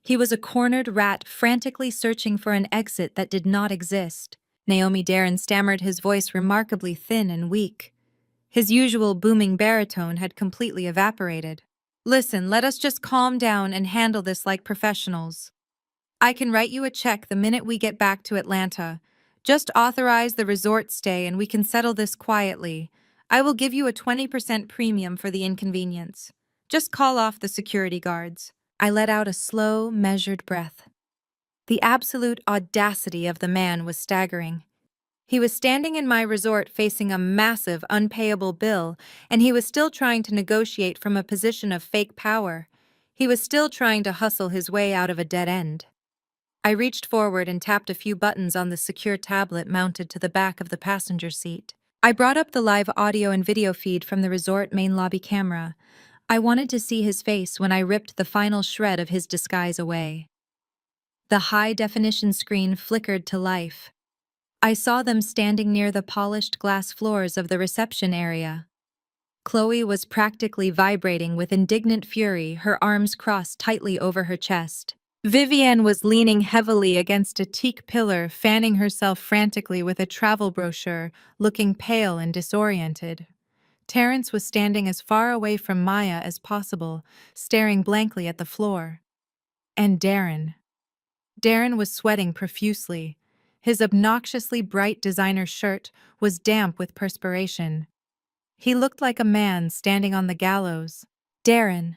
He was a cornered rat frantically searching for an exit that did not exist. Naomi, Darren stammered, his voice remarkably thin and weak. His usual booming baritone had completely evaporated. "Listen, let us just calm down and handle this like professionals. I can write you a check the minute we get back to Atlanta. Just authorize the resort stay and we can settle this quietly. I will give you a 20% premium for the inconvenience. Just call off the security guards." I let out a slow, measured breath. The absolute audacity of the man was staggering. He was standing in my resort facing a massive, unpayable bill, and he was still trying to negotiate from a position of fake power. He was still trying to hustle his way out of a dead end. I reached forward and tapped a few buttons on the secure tablet mounted to the back of the passenger seat. I brought up the live audio and video feed from the resort main lobby camera. I wanted to see his face when I ripped the final shred of his disguise away. The high-definition screen flickered to life. I saw them standing near the polished glass floors of the reception area. Chloe was practically vibrating with indignant fury, her arms crossed tightly over her chest. Vivian was leaning heavily against a teak pillar, fanning herself frantically with a travel brochure, looking pale and disoriented. Terrence was standing as far away from Maya as possible, staring blankly at the floor. And Darren. Darren was sweating profusely. His obnoxiously bright designer shirt was damp with perspiration. He looked like a man standing on the gallows. "Darren,"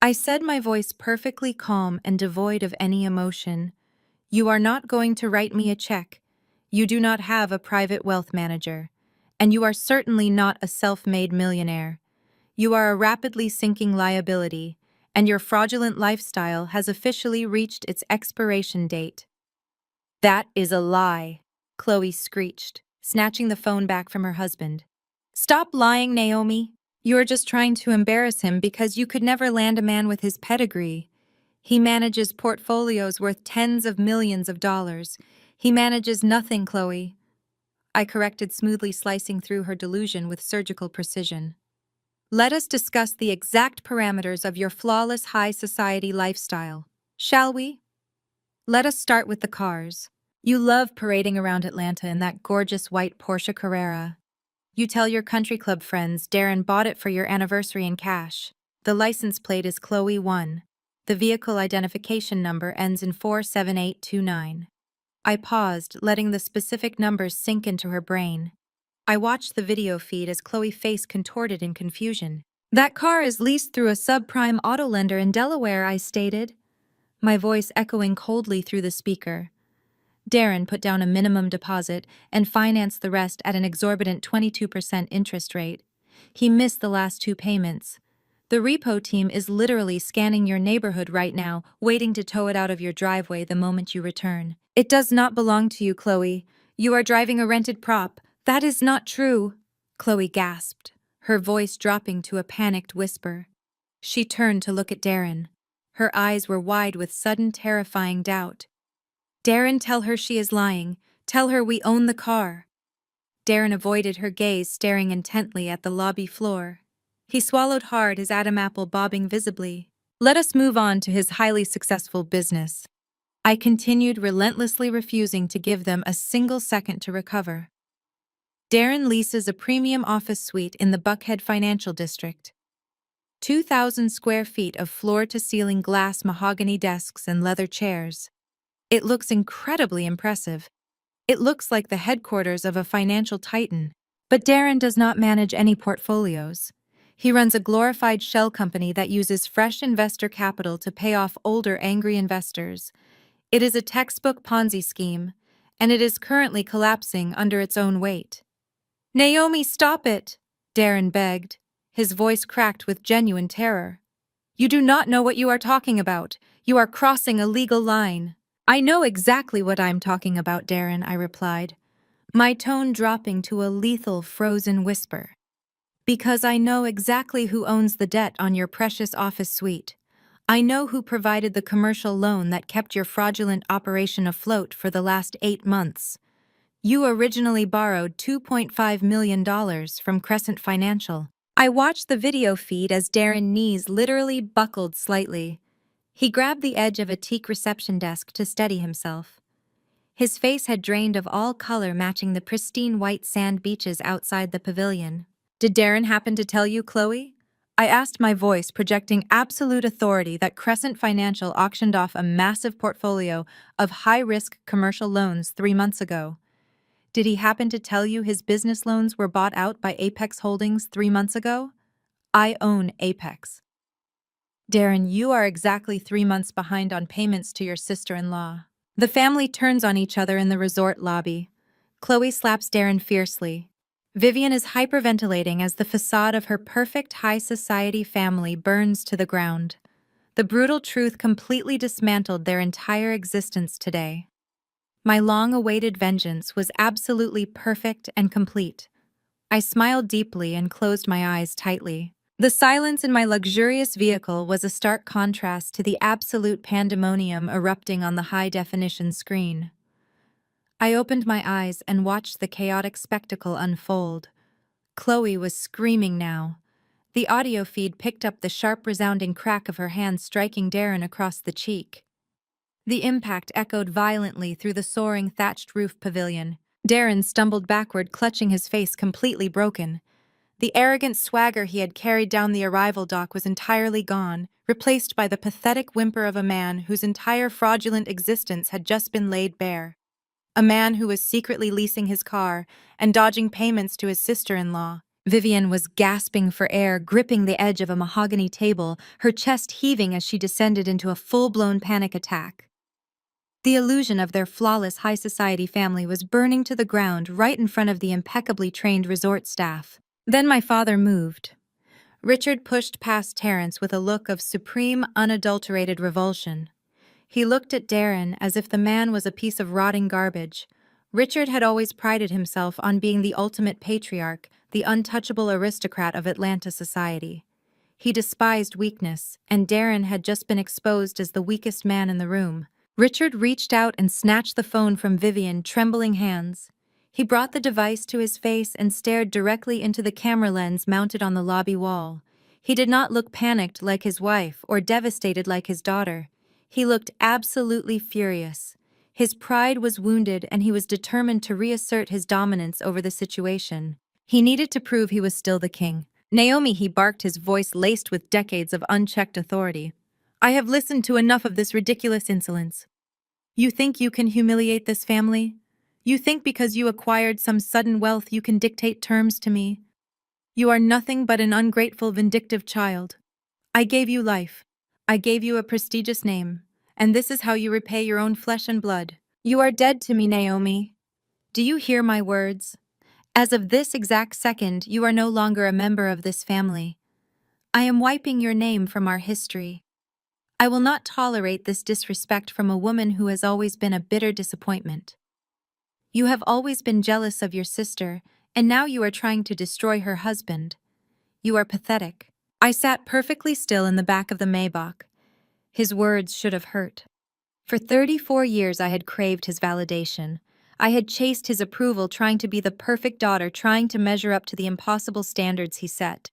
I said, my voice perfectly calm and devoid of any emotion, "you are not going to write me a check. You do not have a private wealth manager. And you are certainly not a self-made millionaire. You are a rapidly sinking liability, and your fraudulent lifestyle has officially reached its expiration date." "That is a lie," Chloe screeched, snatching the phone back from her husband. "Stop lying, Naomi. You are just trying to embarrass him because you could never land a man with his pedigree. He manages portfolios worth tens of millions of dollars. He manages nothing, Chloe. I corrected, smoothly slicing through her delusion with surgical precision. Let us discuss the exact parameters of your flawless high society lifestyle, shall we? Let us start with the cars. You love parading around Atlanta in that gorgeous white Porsche Carrera. You tell your country club friends Darren bought it for your anniversary in cash. The license plate is Chloe 1. The vehicle identification number ends in 47829. I paused, letting the specific numbers sink into her brain. I watched the video feed as Chloe's face contorted in confusion. That car is leased through a subprime auto lender in Delaware, I stated, my voice echoing coldly through the speaker. Darren put down a minimum deposit and financed the rest at an exorbitant 22% interest rate. He missed the last 2 payments. The repo team is literally scanning your neighborhood right now, waiting to tow it out of your driveway the moment you return. It does not belong to you, Chloe. You are driving a rented prop. That is not true, Chloe gasped, her voice dropping to a panicked whisper. She turned to look at Darren. Her eyes were wide with sudden, terrifying doubt. Darren, tell her she is lying. Tell her we own the car. Darren avoided her gaze, staring intently at the lobby floor. He swallowed hard, his Adam apple bobbing visibly. Let us move on to his highly successful business. I continued, relentlessly refusing to give them a single second to recover. Darren leases a premium office suite in the Buckhead Financial District. 2,000 square feet of floor-to-ceiling glass mahogany desks and leather chairs. It looks incredibly impressive. It looks like the headquarters of a financial titan. But Darren does not manage any portfolios. He runs a glorified shell company that uses fresh investor capital to pay off older, angry investors. It is a textbook Ponzi scheme, and it is currently collapsing under its own weight. Naomi, stop it, Darren begged, his voice cracked with genuine terror. You do not know what you are talking about. You are crossing a legal line. I know exactly what I'm talking about, Darren, I replied, my tone dropping to a lethal frozen whisper. Because I know exactly who owns the debt on your precious office suite. I know who provided the commercial loan that kept your fraudulent operation afloat for the last 8 months. You originally borrowed $2.5 million from Crescent Financial. I watched the video feed as Darren's knees literally buckled slightly. He grabbed the edge of a teak reception desk to steady himself. His face had drained of all color, matching the pristine white sand beaches outside the pavilion. Did Darren happen to tell you, Chloe? I asked, my voice projecting absolute authority, that Crescent Financial auctioned off a massive portfolio of high-risk commercial loans 3 months ago. Did he happen to tell you his business loans were bought out by Apex Holdings 3 months ago? I own Apex. Darren, you are exactly 3 months behind on payments to your sister-in-law. The family turns on each other in the resort lobby. Chloe slaps Darren fiercely. Vivian is hyperventilating as the facade of her perfect high society family burns to the ground. The brutal truth completely dismantled their entire existence today. My long-awaited vengeance was absolutely perfect and complete. I smiled deeply and closed my eyes tightly. The silence in my luxurious vehicle was a stark contrast to the absolute pandemonium erupting on the high-definition screen. I opened my eyes and watched the chaotic spectacle unfold. Chloe was screaming now. The audio feed picked up the sharp, resounding crack of her hand striking Darren across the cheek. The impact echoed violently through the soaring thatched roof pavilion. Darren stumbled backward, clutching his face completely broken. The arrogant swagger he had carried down the arrival dock was entirely gone, replaced by the pathetic whimper of a man whose entire fraudulent existence had just been laid bare. A man who was secretly leasing his car and dodging payments to his sister-in-law. Vivian was gasping for air, gripping the edge of a mahogany table, her chest heaving as she descended into a full-blown panic attack. The illusion of their flawless high society family was burning to the ground right in front of the impeccably trained resort staff. Then my father moved. Richard pushed past Terrence with a look of supreme, unadulterated revulsion. He looked at Darren as if the man was a piece of rotting garbage. Richard had always prided himself on being the ultimate patriarch, the untouchable aristocrat of Atlanta society. He despised weakness, and Darren had just been exposed as the weakest man in the room. Richard reached out and snatched the phone from Vivian, trembling hands. He brought the device to his face and stared directly into the camera lens mounted on the lobby wall. He did not look panicked like his wife or devastated like his daughter. He looked absolutely furious. His pride was wounded and he was determined to reassert his dominance over the situation. He needed to prove he was still the king. Naomi, he barked, his voice laced with decades of unchecked authority. I have listened to enough of this ridiculous insolence. You think you can humiliate this family? You think because you acquired some sudden wealth you can dictate terms to me? You are nothing but an ungrateful, vindictive child. I gave you life. I gave you a prestigious name. And this is how you repay your own flesh and blood. You are dead to me, Naomi. Do you hear my words? As of this exact second, you are no longer a member of this family. I am wiping your name from our history. I will not tolerate this disrespect from a woman who has always been a bitter disappointment. You have always been jealous of your sister, and now you are trying to destroy her husband. You are pathetic. I sat perfectly still in the back of the Maybach. His words should have hurt. For 34 years I had craved his validation. I had chased his approval, trying to be the perfect daughter, trying to measure up to the impossible standards he set.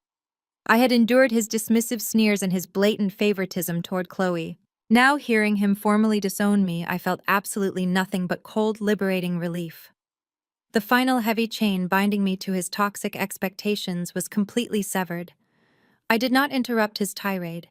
I had endured his dismissive sneers and his blatant favoritism toward Chloe. Now, hearing him formally disown me, I felt absolutely nothing but cold, liberating relief. The final heavy chain binding me to his toxic expectations was completely severed. I did not interrupt his tirade.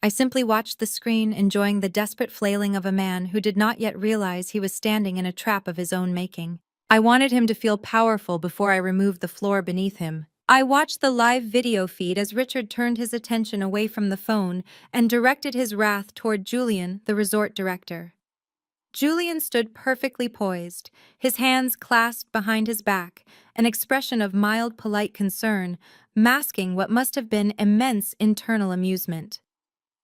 I simply watched the screen, enjoying the desperate flailing of a man who did not yet realize he was standing in a trap of his own making. I wanted him to feel powerful before I removed the floor beneath him. I watched the live video feed as Richard turned his attention away from the phone and directed his wrath toward Julian, the resort director. Julian stood perfectly poised, his hands clasped behind his back, an expression of mild, polite concern, masking what must have been immense internal amusement.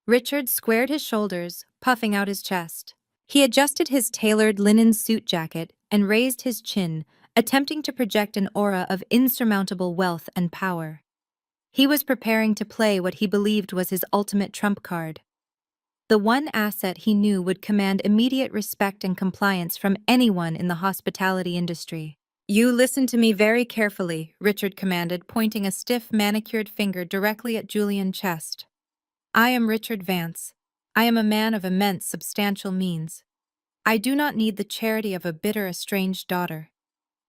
Richard squared his shoulders, puffing out his chest. He adjusted his tailored linen suit jacket and raised his chin, attempting to project an aura of insurmountable wealth and power. He was preparing to play what he believed was his ultimate trump card. The one asset he knew would command immediate respect and compliance from anyone in the hospitality industry. You listen to me very carefully, Richard commanded, pointing a stiff, manicured finger directly at Julian's chest. I am Richard Vance. I am a man of immense, substantial means. I do not need the charity of a bitter, estranged daughter.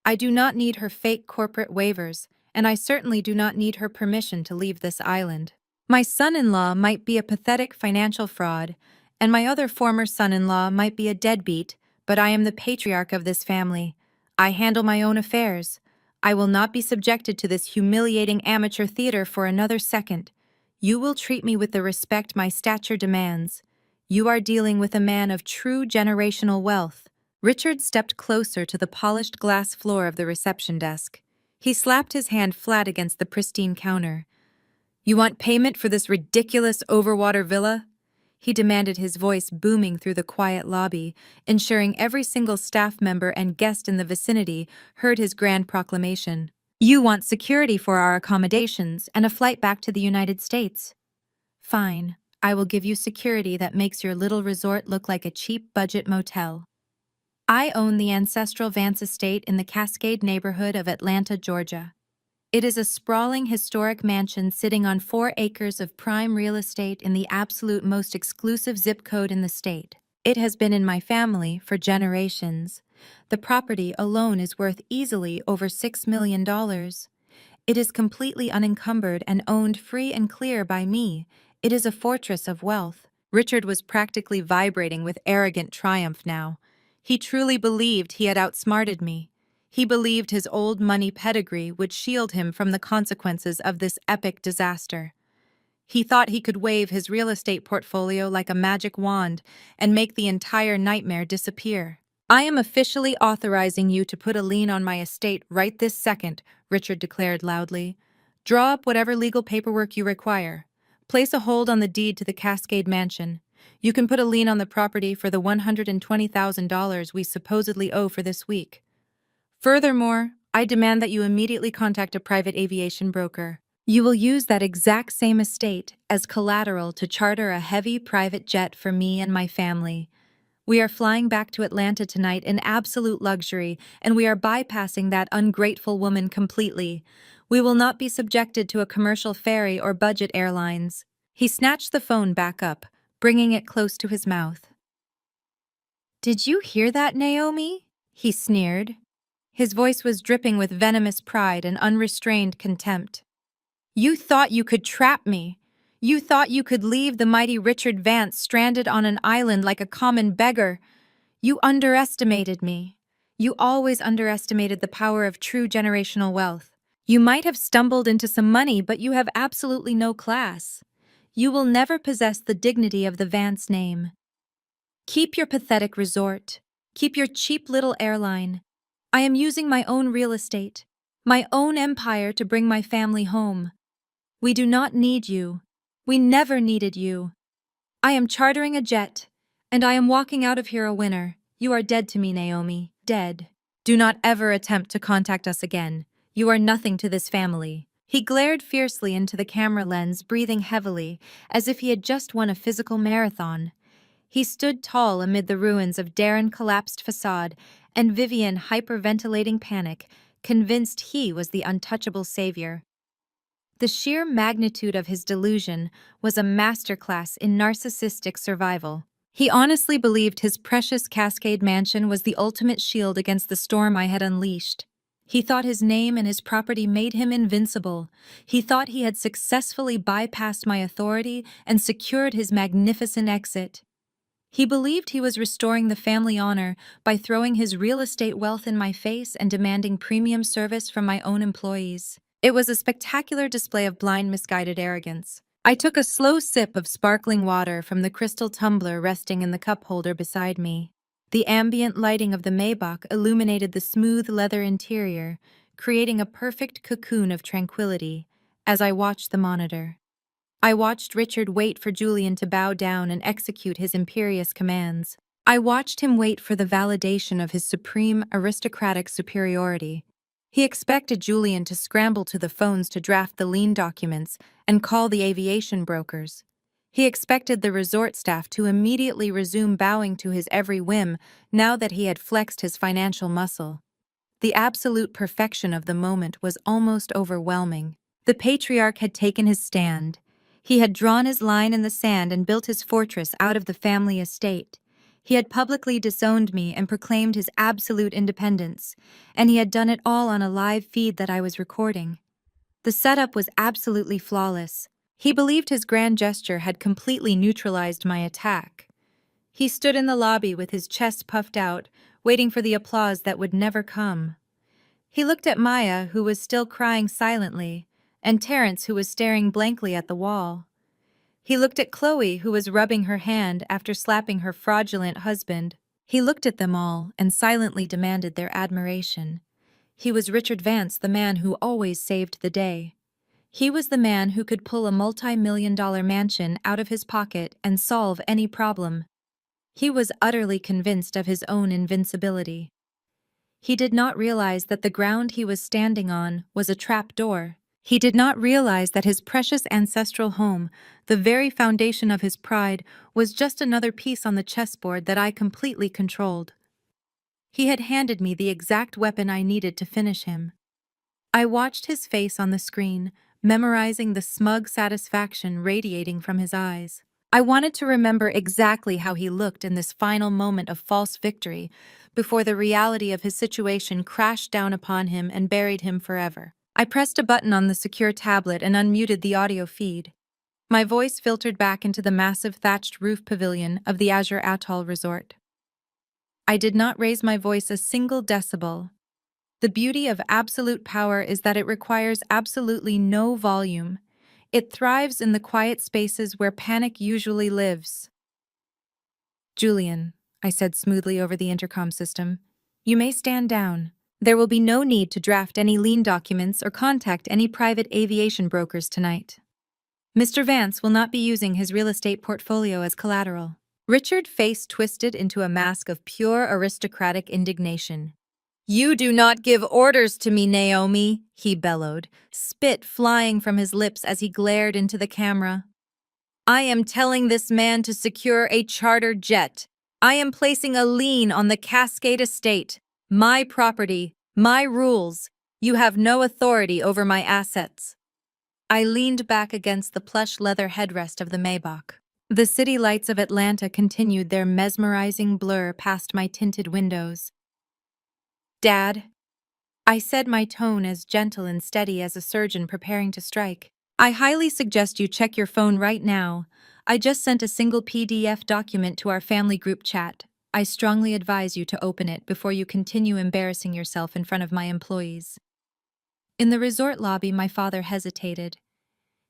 I do not need her fake corporate waivers, and I certainly do not need her permission to leave this island. My son-in-law might be a pathetic financial fraud, and my other former son-in-law might be a deadbeat, but I am the patriarch of this family. I handle my own affairs. I will not be subjected to this humiliating amateur theater for another second. You will treat me with the respect my stature demands. You are dealing with a man of true generational wealth. Richard stepped closer to the polished glass floor of the reception desk. He slapped his hand flat against the pristine counter. You want payment for this ridiculous overwater villa? He demanded, his voice booming through the quiet lobby, ensuring every single staff member and guest in the vicinity heard his grand proclamation. You want security for our accommodations and a flight back to the United States. Fine, I will give you security that makes your little resort look like a cheap budget motel. I own the ancestral Vance estate in the Cascade neighborhood of Atlanta, Georgia. It is a sprawling historic mansion sitting on 4 acres of prime real estate in the absolute most exclusive zip code in the state. It has been in my family for generations. The property alone is worth easily over $6 million. It is completely unencumbered and owned free and clear by me. It is a fortress of wealth. Richard was practically vibrating with arrogant triumph now. He truly believed he had outsmarted me. He believed his old money pedigree would shield him from the consequences of this epic disaster. He thought he could wave his real estate portfolio like a magic wand and make the entire nightmare disappear. I am officially authorizing you to put a lien on my estate right this second, Richard declared loudly. Draw up whatever legal paperwork you require. Place a hold on the deed to the Cascade Mansion. You can put a lien on the property for the $120,000 we supposedly owe for this week. Furthermore, I demand that you immediately contact a private aviation broker. You will use that exact same estate as collateral to charter a heavy private jet for me and my family. We are flying back to Atlanta tonight in absolute luxury, and we are bypassing that ungrateful woman completely. We will not be subjected to a commercial ferry or budget airlines. He snatched the phone back up, bringing it close to his mouth. Did you hear that, Naomi? He sneered. His voice was dripping with venomous pride and unrestrained contempt. You thought you could trap me. You thought you could leave the mighty Richard Vance stranded on an island like a common beggar. You underestimated me. You always underestimated the power of true generational wealth. You might have stumbled into some money, but you have absolutely no class. You will never possess the dignity of the Vance name. Keep your pathetic resort. Keep your cheap little airline. I am using my own real estate, my own empire to bring my family home. We do not need you. We never needed you. I am chartering a jet, and I am walking out of here a winner. You are dead to me, Naomi. Dead. Do not ever attempt to contact us again. You are nothing to this family. He glared fiercely into the camera lens, breathing heavily, as if he had just won a physical marathon. He stood tall amid the ruins of Darren's collapsed facade, and Vivian hyperventilating panic, convinced he was the untouchable savior. The sheer magnitude of his delusion was a masterclass in narcissistic survival. He honestly believed his precious Cascade mansion was the ultimate shield against the storm I had unleashed. He thought his name and his property made him invincible. He thought he had successfully bypassed my authority and secured his magnificent exit. He believed he was restoring the family honor by throwing his real estate wealth in my face and demanding premium service from my own employees. It was a spectacular display of blind, misguided arrogance. I took a slow sip of sparkling water from the crystal tumbler resting in the cup holder beside me. The ambient lighting of the Maybach illuminated the smooth leather interior, creating a perfect cocoon of tranquility as I watched the monitor. I watched Richard wait for Julian to bow down and execute his imperious commands. I watched him wait for the validation of his supreme aristocratic superiority. He expected Julian to scramble to the phones to draft the lien documents and call the aviation brokers. He expected the resort staff to immediately resume bowing to his every whim now that he had flexed his financial muscle. The absolute perfection of the moment was almost overwhelming. The patriarch had taken his stand. He had drawn his line in the sand and built his fortress out of the family estate. He had publicly disowned me and proclaimed his absolute independence, and he had done it all on a live feed that I was recording. The setup was absolutely flawless. He believed his grand gesture had completely neutralized my attack. He stood in the lobby with his chest puffed out, waiting for the applause that would never come. He looked at Maya, who was still crying silently, and Terrence, who was staring blankly at the wall. He looked at Chloe, who was rubbing her hand after slapping her fraudulent husband. He looked at them all and silently demanded their admiration. He was Richard Vance, the man who always saved the day. He was the man who could pull a multi-million-dollar mansion out of his pocket and solve any problem. He was utterly convinced of his own invincibility. He did not realize that the ground he was standing on was a trap door. He did not realize that his precious ancestral home, the very foundation of his pride, was just another piece on the chessboard that I completely controlled. He had handed me the exact weapon I needed to finish him. I watched his face on the screen, memorizing the smug satisfaction radiating from his eyes. I wanted to remember exactly how he looked in this final moment of false victory, before the reality of his situation crashed down upon him and buried him forever. I pressed a button on the secure tablet and unmuted the audio feed. My voice filtered back into the massive thatched roof pavilion of the Azure Atoll Resort. I did not raise my voice a single decibel. The beauty of absolute power is that it requires absolutely no volume. It thrives in the quiet spaces where panic usually lives. Julian, I said smoothly over the intercom system, you may stand down. There will be no need to draft any lien documents or contact any private aviation brokers tonight. Mr. Vance will not be using his real estate portfolio as collateral. Richard's face twisted into a mask of pure aristocratic indignation. You do not give orders to me, Naomi, he bellowed, spit flying from his lips as he glared into the camera. I am telling this man to secure a charter jet. I am placing a lien on the Cascade estate. My property, my rules. You have no authority over my assets. I leaned back against the plush leather headrest of the Maybach. The city lights of Atlanta continued their mesmerizing blur past my tinted windows. Dad, I said, my tone as gentle and steady as a surgeon preparing to strike. I highly suggest you check your phone right now. I just sent a single PDF document to our family group chat. I strongly advise you to open it before you continue embarrassing yourself in front of my employees. In the resort lobby, my father hesitated.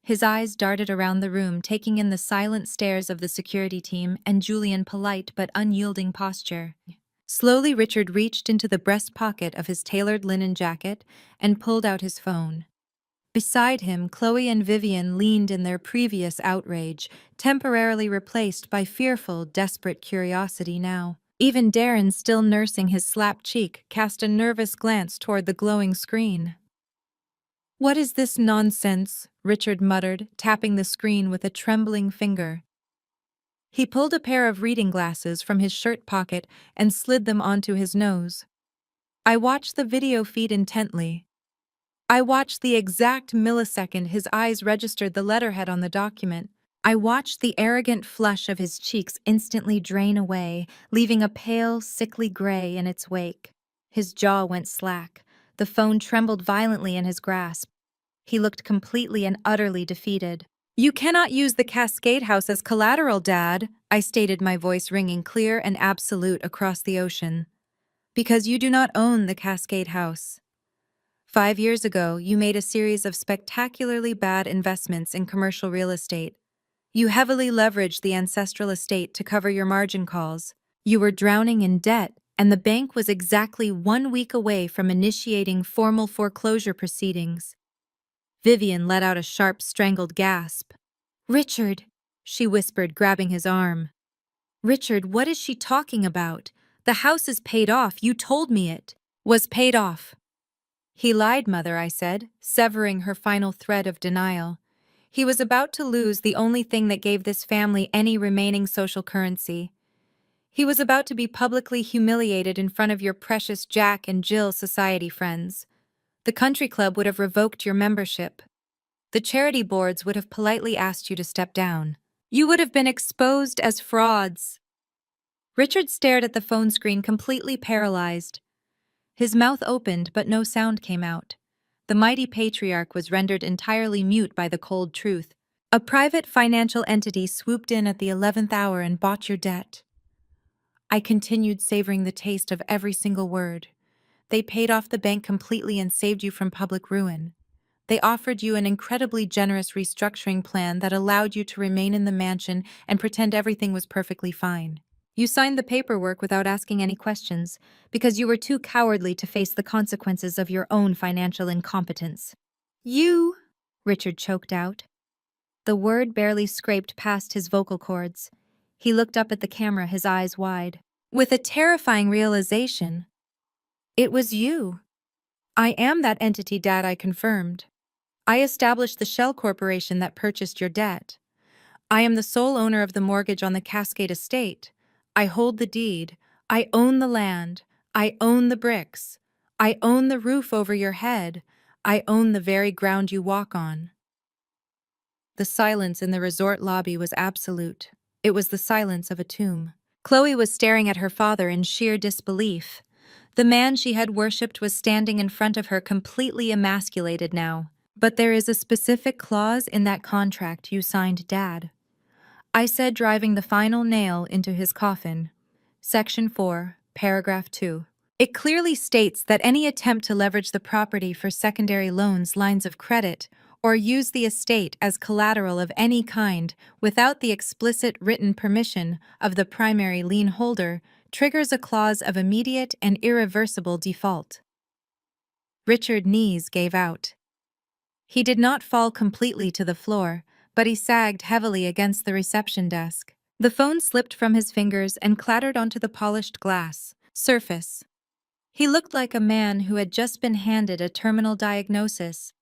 His eyes darted around the room, taking in the silent stares of the security team and Julian's polite but unyielding posture. Slowly, Richard reached into the breast pocket of his tailored linen jacket and pulled out his phone. Beside him, Chloe and Vivian leaned in their previous outrage, temporarily replaced by fearful, desperate curiosity now. Even Darren, still nursing his slapped cheek, cast a nervous glance toward the glowing screen. What is this nonsense? Richard muttered, tapping the screen with a trembling finger. He pulled a pair of reading glasses from his shirt pocket and slid them onto his nose. I watched the video feed intently. I watched the exact millisecond his eyes registered the letterhead on the document. I watched the arrogant flush of his cheeks instantly drain away, leaving a pale, sickly gray in its wake. His jaw went slack. The phone trembled violently in his grasp. He looked completely and utterly defeated. You cannot use the Cascade House as collateral, Dad, I stated, my voice ringing clear and absolute across the ocean. Because you do not own the Cascade House. 5 years ago, you made a series of spectacularly bad investments in commercial real estate. You heavily leveraged the ancestral estate to cover your margin calls. You were drowning in debt, and the bank was exactly 1 week away from initiating formal foreclosure proceedings. Vivian let out a sharp, strangled gasp. Richard, she whispered, grabbing his arm. Richard, what is she talking about? The house is paid off. You told me it was paid off. He lied, Mother, I said, severing her final thread of denial. He was about to lose the only thing that gave this family any remaining social currency. He was about to be publicly humiliated in front of your precious Jack and Jill society friends. The country club would have revoked your membership. The charity boards would have politely asked you to step down. You would have been exposed as frauds. Richard stared at the phone screen, completely paralyzed. His mouth opened, but no sound came out. The mighty patriarch was rendered entirely mute by the cold truth. A private financial entity swooped in at the 11th hour and bought your debt. I continued, savoring the taste of every single word. They paid off the bank completely and saved you from public ruin. They offered you an incredibly generous restructuring plan that allowed you to remain in the mansion and pretend everything was perfectly fine. You signed the paperwork without asking any questions because you were too cowardly to face the consequences of your own financial incompetence. You, Richard choked out. The word barely scraped past his vocal cords. He looked up at the camera, his eyes wide. With a terrifying realization. It was you. I am that entity, Dad, I confirmed. I established the shell corporation that purchased your debt. I am the sole owner of the mortgage on the Cascade estate. I hold the deed. I own the land. I own the bricks. I own the roof over your head. I own the very ground you walk on. The silence in the resort lobby was absolute. It was the silence of a tomb. Chloe was staring at her father in sheer disbelief. The man she had worshipped was standing in front of her, completely emasculated now. But there is a specific clause in that contract you signed, Dad. I said, driving the final nail into his coffin. Section 4, paragraph 2. It clearly states that any attempt to leverage the property for secondary loans, lines of credit, or use the estate as collateral of any kind without the explicit written permission of the primary lien holder triggers a clause of immediate and irreversible default. Richard's knees gave out. He did not fall completely to the floor, but he sagged heavily against the reception desk. The phone slipped from his fingers and clattered onto the polished glass surface. He looked like a man who had just been handed a terminal diagnosis.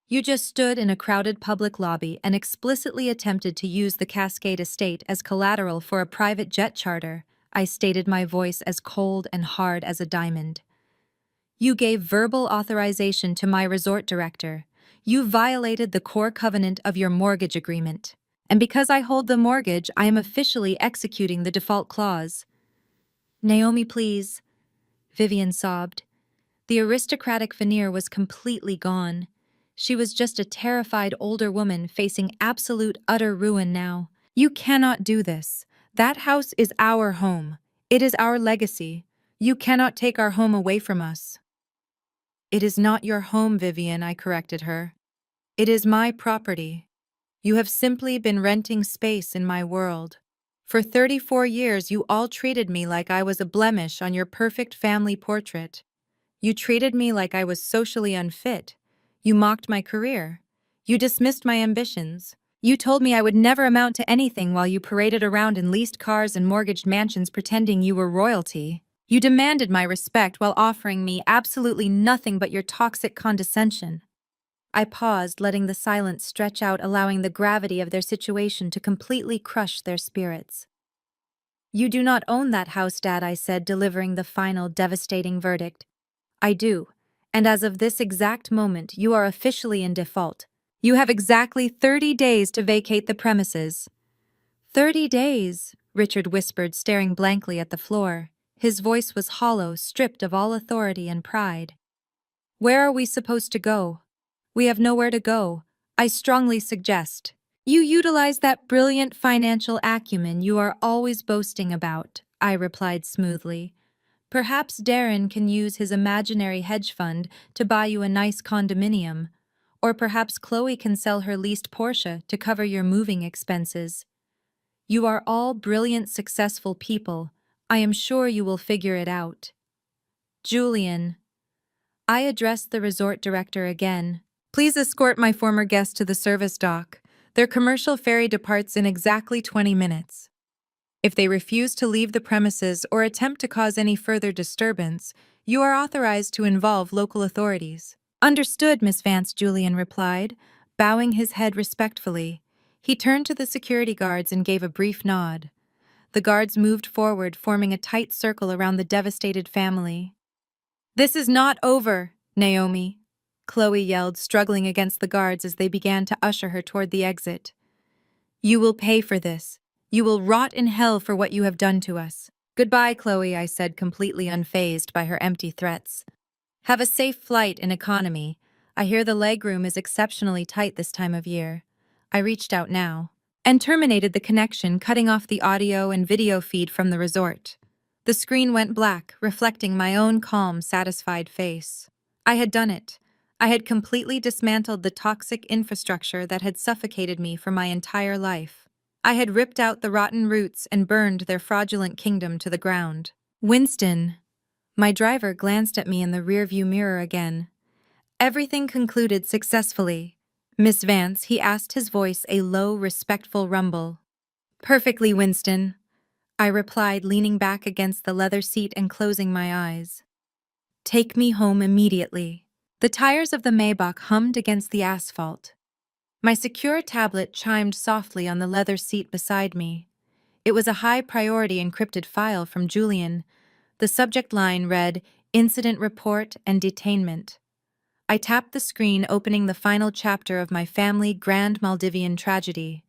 You just stood in a crowded public lobby and explicitly attempted to use the Cascade estate as collateral for a private jet charter, I stated, my voice as cold and hard as a diamond. You gave verbal authorization to my resort director. You violated the core covenant of your mortgage agreement. And because I hold the mortgage, I am officially executing the default clause. Naomi, please, Vivian sobbed. The aristocratic veneer was completely gone. She was just a terrified older woman facing absolute utter ruin now. You cannot do this. That house is our home. It is our legacy. You cannot take our home away from us. It is not your home, Vivian, I corrected her. It is my property. You have simply been renting space in my world. For 34 years, you all treated me like I was a blemish on your perfect family portrait. You treated me like I was socially unfit. You mocked my career. You dismissed my ambitions. You told me I would never amount to anything while you paraded around in leased cars and mortgaged mansions pretending you were royalty. You demanded my respect while offering me absolutely nothing but your toxic condescension. I paused, letting the silence stretch out, allowing the gravity of their situation to completely crush their spirits. You do not own that house, Dad, I said, delivering the final devastating verdict. I do, and as of this exact moment, you are officially in default. You have exactly 30 days to vacate the premises. 30 days, Richard whispered, staring blankly at the floor. His voice was hollow, stripped of all authority and pride. Where are we supposed to go? We have nowhere to go. I strongly suggest you utilize that brilliant financial acumen you are always boasting about, I replied smoothly. Perhaps Darren can use his imaginary hedge fund to buy you a nice condominium, or perhaps Chloe can sell her leased Porsche to cover your moving expenses. You are all brilliant, successful people. I am sure you will figure it out. Julian. I addressed the resort director again. Please escort my former guests to the service dock. Their commercial ferry departs in exactly 20 minutes. If they refuse to leave the premises or attempt to cause any further disturbance, you are authorized to involve local authorities. Understood, Miss Vance, Julian replied, bowing his head respectfully. He turned to the security guards and gave a brief nod. The guards moved forward, forming a tight circle around the devastated family. This is not over, Naomi, Chloe yelled, struggling against the guards as they began to usher her toward the exit. You will pay for this. You will rot in hell for what you have done to us. Goodbye, Chloe, I said, completely unfazed by her empty threats. Have a safe flight in economy. I hear the legroom is exceptionally tight this time of year. I reached out now and terminated the connection, cutting off the audio and video feed from the resort. The screen went black, reflecting my own calm, satisfied face. I had done it. I had completely dismantled the toxic infrastructure that had suffocated me for my entire life. I had ripped out the rotten roots and burned their fraudulent kingdom to the ground. Winston. My driver glanced at me in the rearview mirror again. Everything concluded successfully. Miss Vance, he asked, his voice a low, respectful rumble. Perfectly, Winston, I replied, leaning back against the leather seat and closing my eyes. Take me home immediately. The tires of the Maybach hummed against the asphalt. My secure tablet chimed softly on the leather seat beside me. It was a high-priority encrypted file from Julian. The subject line read, Incident Report and Detainment. I tapped the screen, opening the final chapter of my family Grand Maldivian tragedy.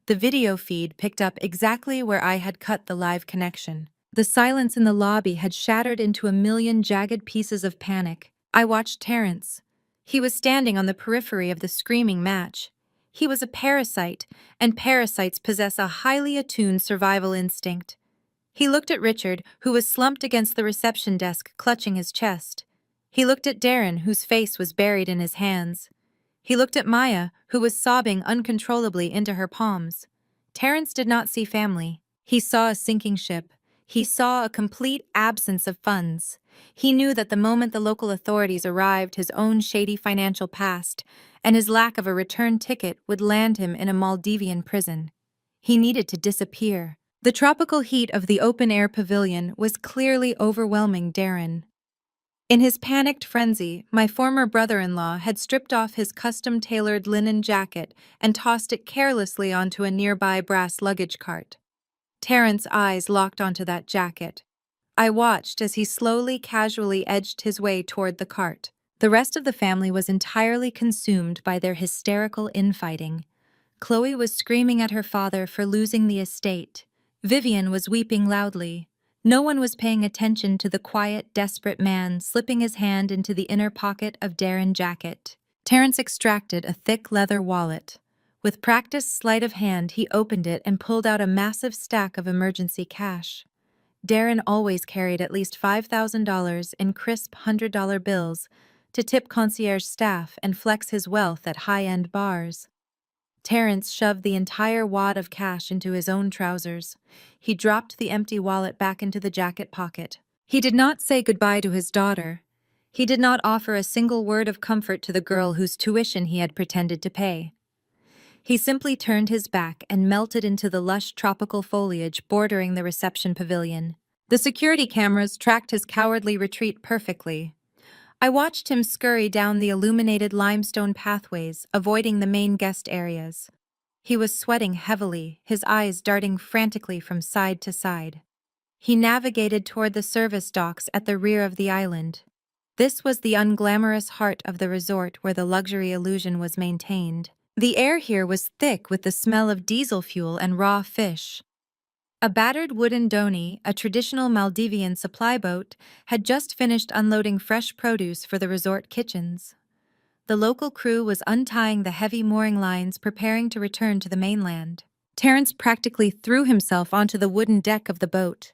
The video feed picked up exactly where I had cut the live connection. The silence in the lobby had shattered into a million jagged pieces of panic. I watched Terrence. He was standing on the periphery of the screaming match. He was a parasite, and parasites possess a highly attuned survival instinct. He looked at Richard, who was slumped against the reception desk, clutching his chest. He looked at Darren, whose face was buried in his hands. He looked at Maya, who was sobbing uncontrollably into her palms. Terrence did not see family. He saw a sinking ship. He saw a complete absence of funds. He knew that the moment the local authorities arrived, his own shady financial past and his lack of a return ticket would land him in a Maldivian prison. He needed to disappear. The tropical heat of the open-air pavilion was clearly overwhelming Darren. In his panicked frenzy, my former brother-in-law had stripped off his custom-tailored linen jacket and tossed it carelessly onto a nearby brass luggage cart. Terrence's eyes locked onto that jacket. I watched as he slowly, casually edged his way toward the cart. The rest of the family was entirely consumed by their hysterical infighting. Chloe was screaming at her father for losing the estate. Vivian was weeping loudly. No one was paying attention to the quiet, desperate man slipping his hand into the inner pocket of Darren's jacket. Terrence extracted a thick leather wallet. With practiced sleight of hand, he opened it and pulled out a massive stack of emergency cash. Darren always carried at least $5,000 in crisp $100 bills to tip concierge staff and flex his wealth at high-end bars. Terrence shoved the entire wad of cash into his own trousers. He dropped the empty wallet back into the jacket pocket. He did not say goodbye to his daughter. He did not offer a single word of comfort to the girl whose tuition he had pretended to pay. He simply turned his back and melted into the lush tropical foliage bordering the reception pavilion. The security cameras tracked his cowardly retreat perfectly. I watched him scurry down the illuminated limestone pathways, avoiding the main guest areas. He was sweating heavily, his eyes darting frantically from side to side. He navigated toward the service docks at the rear of the island. This was the unglamorous heart of the resort where the luxury illusion was maintained. The air here was thick with the smell of diesel fuel and raw fish. A battered wooden dhoni, a traditional Maldivian supply boat, had just finished unloading fresh produce for the resort kitchens. The local crew was untying the heavy mooring lines, preparing to return to the mainland. Terrence practically threw himself onto the wooden deck of the boat.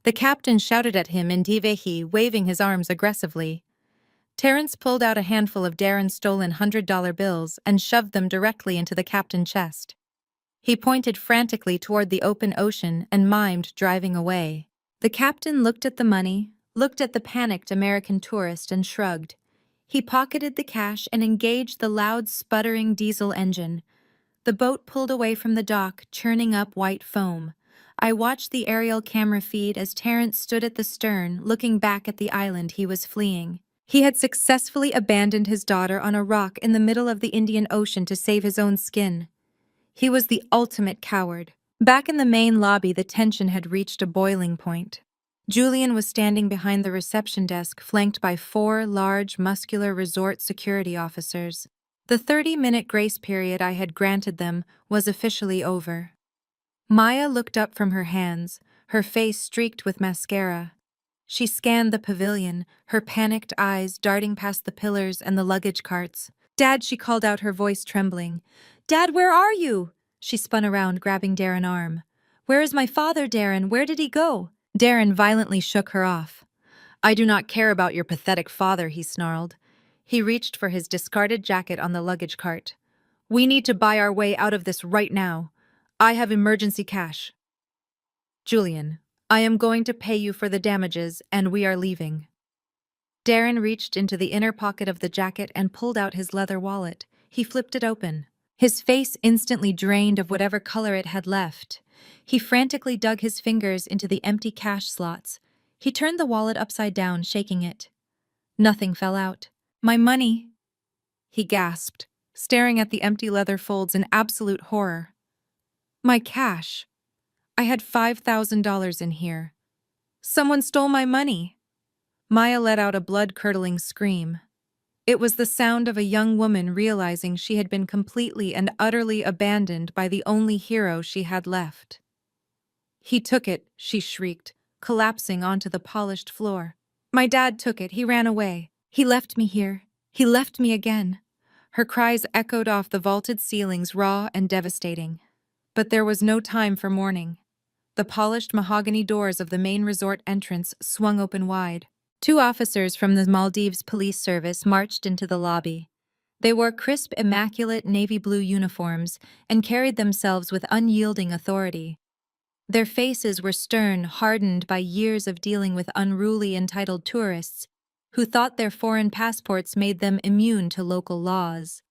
The captain shouted at him in Divehi, waving his arms aggressively. Terrence pulled out a handful of Darren's stolen $100 bills and shoved them directly into the captain's chest. He pointed frantically toward the open ocean and mimed driving away. The captain looked at the money, looked at the panicked American tourist and shrugged. He pocketed the cash and engaged the loud, sputtering diesel engine. The boat pulled away from the dock, churning up white foam. I watched the aerial camera feed as Terrence stood at the stern, looking back at the island he was fleeing. He had successfully abandoned his daughter on a rock in the middle of the Indian Ocean to save his own skin. He was the ultimate coward. Back in the main lobby, the tension had reached a boiling point. Julian was standing behind the reception desk, flanked by 4 large, muscular resort security officers. The 30-minute grace period I had granted them was officially over. Maya looked up from her hands, her face streaked with mascara. She scanned the pavilion, her panicked eyes darting past the pillars and the luggage carts. "Dad," she called out, her voice trembling. "Dad, where are you?" She spun around, grabbing Darren's arm. "Where is my father, Darren? Where did he go?" Darren violently shook her off. "I do not care about your pathetic father," he snarled. He reached for his discarded jacket on the luggage cart. "We need to buy our way out of this right now. I have emergency cash." "Julian, I am going to pay you for the damages, and we are leaving." Darren reached into the inner pocket of the jacket and pulled out his leather wallet. He flipped it open. His face instantly drained of whatever color it had left. He frantically dug his fingers into the empty cash slots. He turned the wallet upside down, shaking it. Nothing fell out. "My money," he gasped, staring at the empty leather folds in absolute horror. "My cash. I had $5,000 in here. Someone stole my money." Maya let out a blood-curdling scream. It was the sound of a young woman realizing she had been completely and utterly abandoned by the only hero she had left. "He took it," she shrieked, collapsing onto the polished floor. "My dad took it. He ran away. He left me here. He left me again." Her cries echoed off the vaulted ceilings, raw and devastating. But there was no time for mourning. The polished mahogany doors of the main resort entrance swung open wide. 2 officers from the Maldives Police Service marched into the lobby. They wore crisp, immaculate navy blue uniforms and carried themselves with unyielding authority. Their faces were stern, hardened by years of dealing with unruly, entitled tourists who thought their foreign passports made them immune to local laws.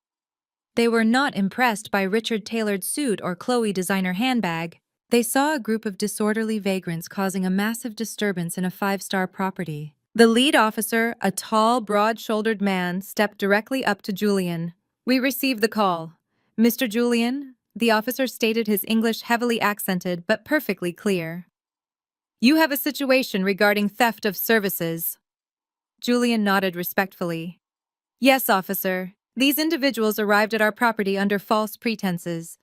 They were not impressed by Richard tailored suit or Chloe designer handbag. They saw a group of disorderly vagrants causing a massive disturbance in a 5-star property. The lead officer, a tall, broad-shouldered man, stepped directly up to Julian. "We received the call. Mr. Julian," the officer stated, his English heavily accented but perfectly clear. "You have a situation regarding theft of services." Julian nodded respectfully. "Yes, officer. These individuals arrived at our property under false pretenses.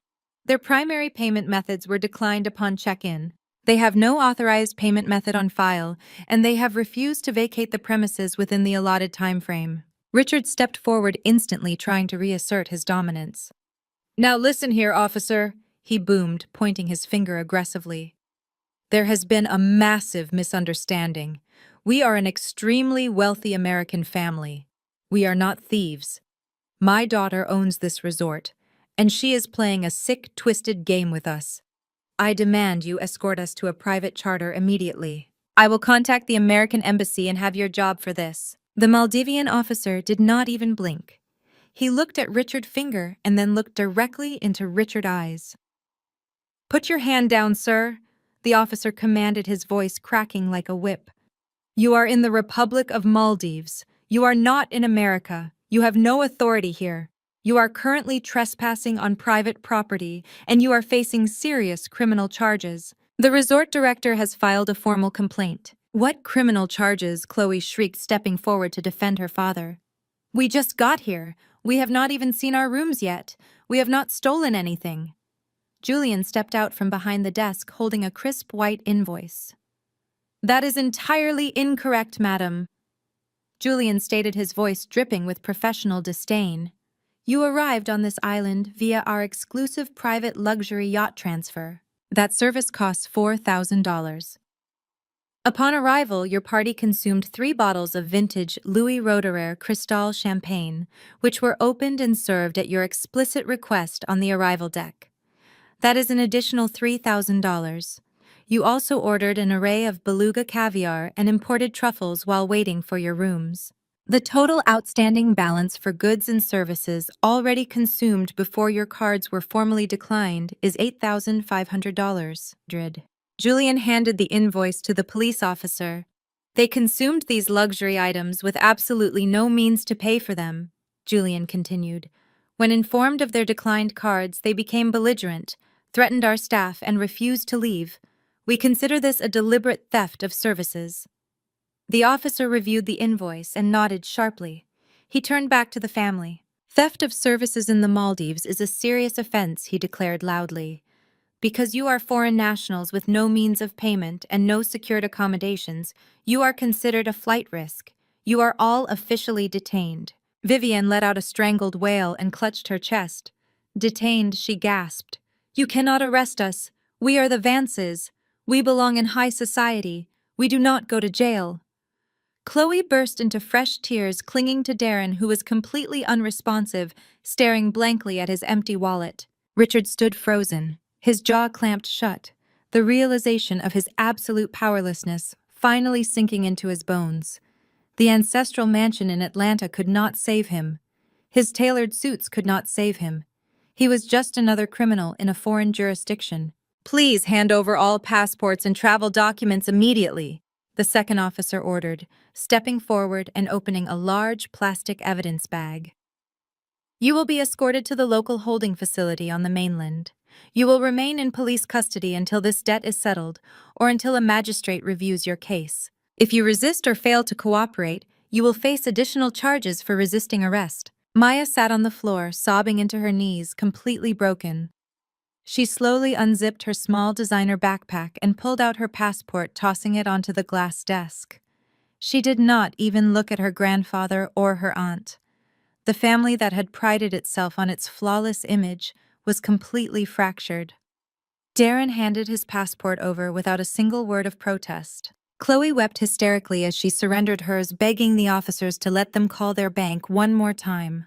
Their primary payment methods were declined upon check-in. They have no authorized payment method on file, and they have refused to vacate the premises within the allotted time frame." Richard stepped forward instantly, trying to reassert his dominance. "Now listen here, officer," he boomed, pointing his finger aggressively. "There has been a massive misunderstanding. We are an extremely wealthy American family. We are not thieves. My daughter owns this resort, and she is playing a sick, twisted game with us. I demand you escort us to a private charter immediately. I will contact the American embassy and have your job for this." The Maldivian officer did not even blink. He looked at Richard's finger and then looked directly into Richard's eyes. "Put your hand down, sir," the officer commanded, his voice cracking like a whip. "You are in the Republic of Maldives. You are not in America. You have no authority here. You are currently trespassing on private property, and you are facing serious criminal charges. The resort director has filed a formal complaint." "What criminal charges?" Chloe shrieked, stepping forward to defend her father. "We just got here. We have not even seen our rooms yet. We have not stolen anything." Julian stepped out from behind the desk, holding a crisp white invoice. "That is entirely incorrect, madam," Julian stated, his voice dripping with professional disdain. "You arrived on this island via our exclusive private luxury yacht transfer. That service costs $4,000. Upon arrival, your party consumed 3 bottles of vintage Louis Roederer Cristal champagne, which were opened and served at your explicit request on the arrival deck. That is an additional $3,000. You also ordered an array of beluga caviar and imported truffles while waiting for your rooms. The total outstanding balance for goods and services already consumed before your cards were formally declined is $8,500. Julian handed the invoice to the police officer. "They consumed these luxury items with absolutely no means to pay for them," Julian continued. "When informed of their declined cards, they became belligerent, threatened our staff, and refused to leave. We consider this a deliberate theft of services." The officer reviewed the invoice and nodded sharply. He turned back to the family. "Theft of services in the Maldives is a serious offense," he declared loudly. "Because you are foreign nationals with no means of payment and no secured accommodations, you are considered a flight risk. You are all officially detained." Vivian let out a strangled wail and clutched her chest. "Detained," she gasped. "You cannot arrest us. We are the Vances. We belong in high society. We do not go to jail." Chloe burst into fresh tears, clinging to Darren, who was completely unresponsive, staring blankly at his empty wallet. Richard stood frozen, his jaw clamped shut, the realization of his absolute powerlessness finally sinking into his bones. The ancestral mansion in Atlanta could not save him. His tailored suits could not save him. He was just another criminal in a foreign jurisdiction. "Please hand over all passports and travel documents immediately," the second officer ordered, stepping forward and opening a large plastic evidence bag. "You will be escorted to the local holding facility on the mainland. You will remain in police custody until this debt is settled or until a magistrate reviews your case. If you resist or fail to cooperate, you will face additional charges for resisting arrest." Maya sat on the floor, sobbing into her knees, completely broken. She slowly unzipped her small designer backpack and pulled out her passport, tossing it onto the glass desk. She did not even look at her grandfather or her aunt. The family that had prided itself on its flawless image was completely fractured. Darren handed his passport over without a single word of protest. Chloe wept hysterically as she surrendered hers, begging the officers to let them call their bank one more time.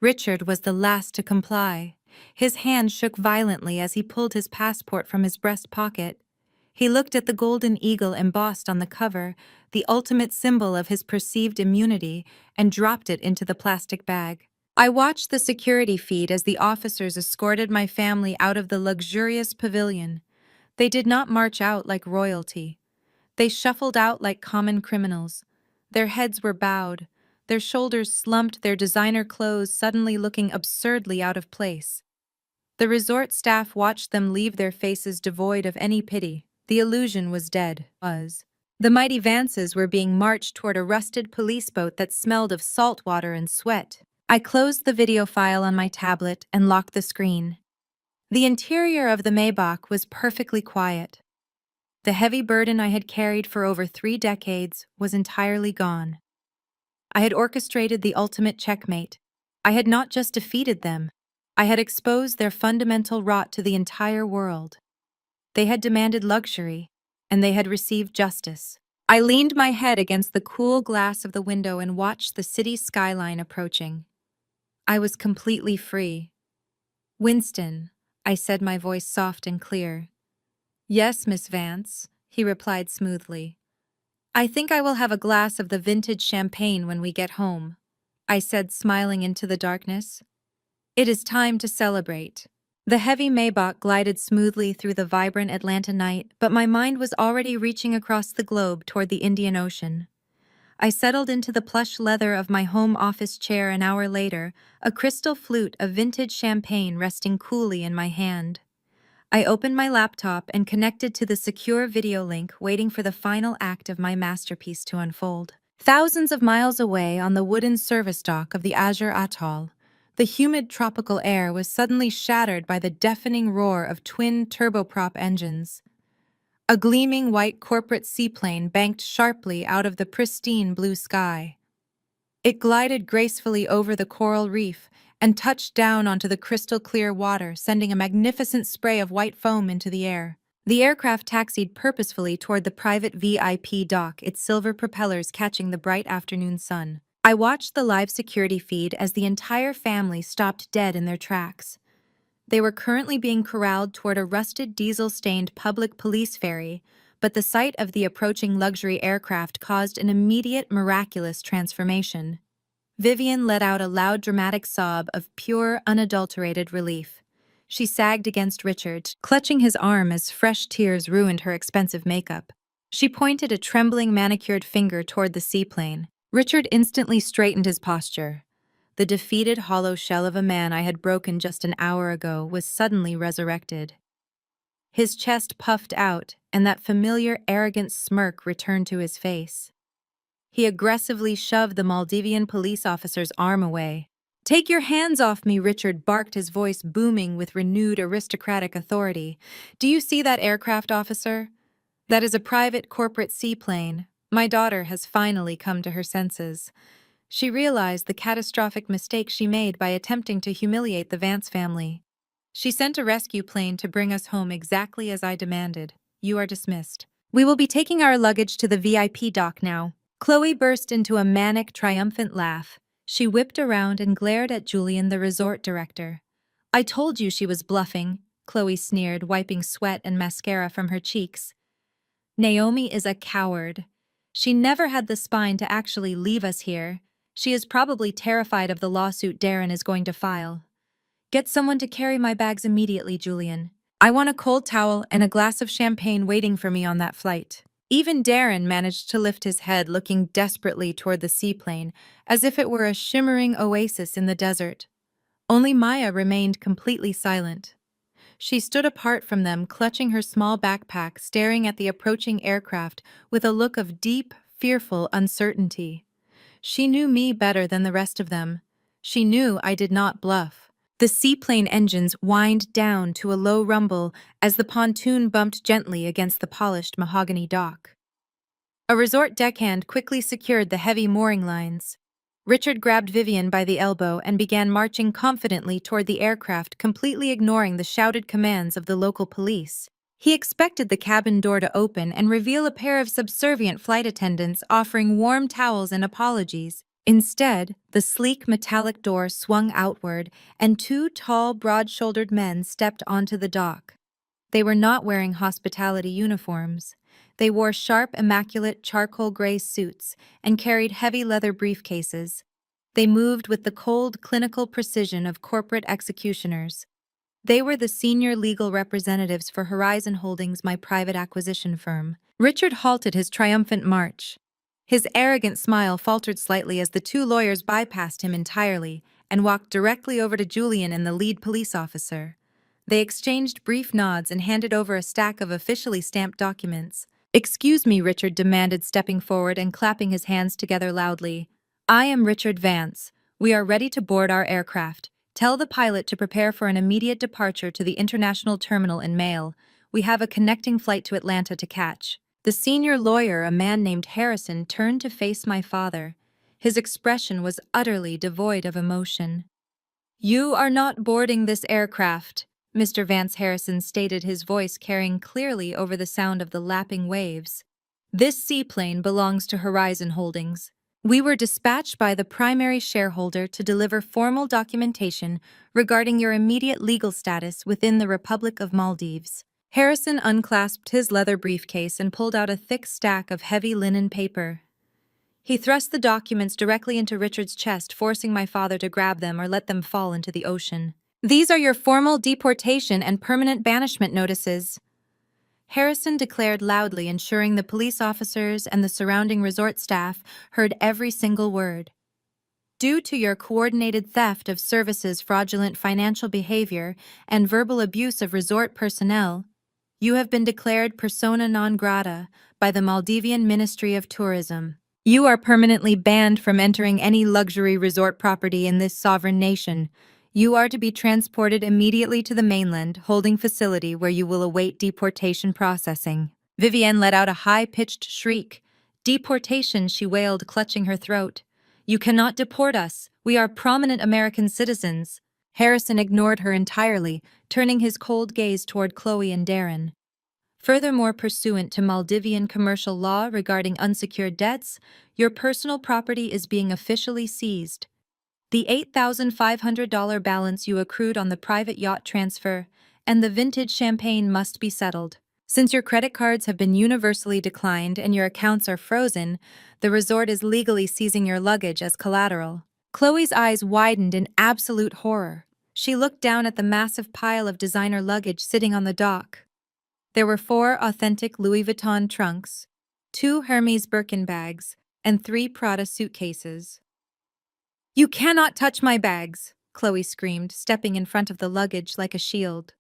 Richard was the last to comply. His hand shook violently as he pulled his passport from his breast pocket. He looked at the golden eagle embossed on the cover, the ultimate symbol of his perceived immunity, and dropped it into the plastic bag. I watched the security feed as the officers escorted my family out of the luxurious pavilion. They did not march out like royalty. They shuffled out like common criminals. Their heads were bowed, their shoulders slumped, their designer clothes suddenly looking absurdly out of place. The resort staff watched them leave, their faces devoid of any pity. The illusion was dead. The mighty Vances were being marched toward a rusted police boat that smelled of salt water and sweat. I closed the video file on my tablet and locked the screen. The interior of the Maybach was perfectly quiet. The heavy burden I had carried for over 3 decades was entirely gone. I had orchestrated the ultimate checkmate. I had not just defeated them, I had exposed their fundamental rot to the entire world. They had demanded luxury, and they had received justice. I leaned my head against the cool glass of the window and watched the city skyline approaching. I was completely free. "Winston," I said, my voice soft and clear. "Yes, Miss Vance," he replied smoothly. "I think I will have a glass of the vintage champagne when we get home," I said, smiling into the darkness. "It is time to celebrate." The heavy Maybach glided smoothly through the vibrant Atlanta night, but my mind was already reaching across the globe toward the Indian Ocean. I settled into the plush leather of my home office chair an hour later, a crystal flute of vintage champagne resting coolly in my hand. I opened my laptop and connected to the secure video link, waiting for the final act of my masterpiece to unfold. Thousands of miles away on the wooden service dock of the Azure Atoll, the humid tropical air was suddenly shattered by the deafening roar of twin turboprop engines. A gleaming white corporate seaplane banked sharply out of the pristine blue sky. It glided gracefully over the coral reef and touched down onto the crystal-clear water, sending a magnificent spray of white foam into the air. The aircraft taxied purposefully toward the private VIP dock, its silver propellers catching the bright afternoon sun. I watched the live security feed as the entire family stopped dead in their tracks. They were currently being corralled toward a rusted diesel-stained public police ferry, but the sight of the approaching luxury aircraft caused an immediate, miraculous transformation. Vivian let out a loud, dramatic sob of pure, unadulterated relief. She sagged against Richard, clutching his arm as fresh tears ruined her expensive makeup. She pointed a trembling, manicured finger toward the seaplane. Richard instantly straightened his posture. The defeated hollow shell of a man I had broken just an hour ago was suddenly resurrected. His chest puffed out, and that familiar, arrogant smirk returned to his face. He aggressively shoved the Maldivian police officer's arm away. "Take your hands off me," Richard barked, his voice booming with renewed aristocratic authority. "Do you see that aircraft, officer? That is a private corporate seaplane. My daughter has finally come to her senses. She realized the catastrophic mistake she made by attempting to humiliate the Vance family. She sent a rescue plane to bring us home exactly as I demanded. You are dismissed. We will be taking our luggage to the VIP dock now." Chloe burst into a manic, triumphant laugh. She whipped around and glared at Julian, the resort director. "I told you she was bluffing," Chloe sneered, wiping sweat and mascara from her cheeks. "Naomi is a coward. She never had the spine to actually leave us here. She is probably terrified of the lawsuit Darren is going to file. Get someone to carry my bags immediately, Julian. I want a cold towel and a glass of champagne waiting for me on that flight." Even Darren managed to lift his head, looking desperately toward the seaplane, as if it were a shimmering oasis in the desert. Only Maya remained completely silent. She stood apart from them, clutching her small backpack, staring at the approaching aircraft with a look of deep, fearful uncertainty. She knew me better than the rest of them. She knew I did not bluff. The seaplane engines whined down to a low rumble as the pontoon bumped gently against the polished mahogany dock. A resort deckhand quickly secured the heavy mooring lines. Richard grabbed Vivian by the elbow and began marching confidently toward the aircraft, completely ignoring the shouted commands of the local police. He expected the cabin door to open and reveal a pair of subservient flight attendants offering warm towels and apologies. Instead, the sleek metallic door swung outward, and 2 tall, broad-shouldered men stepped onto the dock. They were not wearing hospitality uniforms. They wore sharp, immaculate charcoal gray suits and carried heavy leather briefcases. They moved with the cold, clinical precision of corporate executioners. They were the senior legal representatives for Horizon Holdings, my private acquisition firm. Richard halted his triumphant march. His arrogant smile faltered slightly as the two lawyers bypassed him entirely and walked directly over to Julian and the lead police officer. They exchanged brief nods and handed over a stack of officially stamped documents. "Excuse me," Richard demanded, stepping forward and clapping his hands together loudly. "I am Richard Vance. We are ready to board our aircraft. Tell the pilot to prepare for an immediate departure to the international terminal in Mail. We have a connecting flight to Atlanta to catch." The senior lawyer, a man named Harrison, turned to face my father. His expression was utterly devoid of emotion. "You are not boarding this aircraft," Mr. Vance Harrison stated, his voice carrying clearly over the sound of the lapping waves. "This seaplane belongs to Horizon Holdings. We were dispatched by the primary shareholder to deliver formal documentation regarding your immediate legal status within the Republic of Maldives." Harrison unclasped his leather briefcase and pulled out a thick stack of heavy linen paper. He thrust the documents directly into Richard's chest, forcing my father to grab them or let them fall into the ocean. "These are your formal deportation and permanent banishment notices," Harrison declared loudly, ensuring the police officers and the surrounding resort staff heard every single word. "Due to your coordinated theft of services, fraudulent financial behavior, and verbal abuse of resort personnel, you have been declared persona non grata by the Maldivian Ministry of Tourism. You are permanently banned from entering any luxury resort property in this sovereign nation. You are to be transported immediately to the mainland holding facility where you will await deportation processing." Vivienne let out a high-pitched shriek. "Deportation," she wailed, clutching her throat. "You cannot deport us. We are prominent American citizens." Harrison ignored her entirely, turning his cold gaze toward Chloe and Darren. "Furthermore, pursuant to Maldivian commercial law regarding unsecured debts, your personal property is being officially seized. The $8,500 balance you accrued on the private yacht transfer and the vintage champagne must be settled. Since your credit cards have been universally declined and your accounts are frozen, the resort is legally seizing your luggage as collateral." Chloe's eyes widened in absolute horror. She looked down at the massive pile of designer luggage sitting on the dock. There were 4 authentic Louis Vuitton trunks, 2 Hermes Birkin bags, and 3 Prada suitcases. "You cannot touch my bags," Chloe screamed, stepping in front of the luggage like a shield.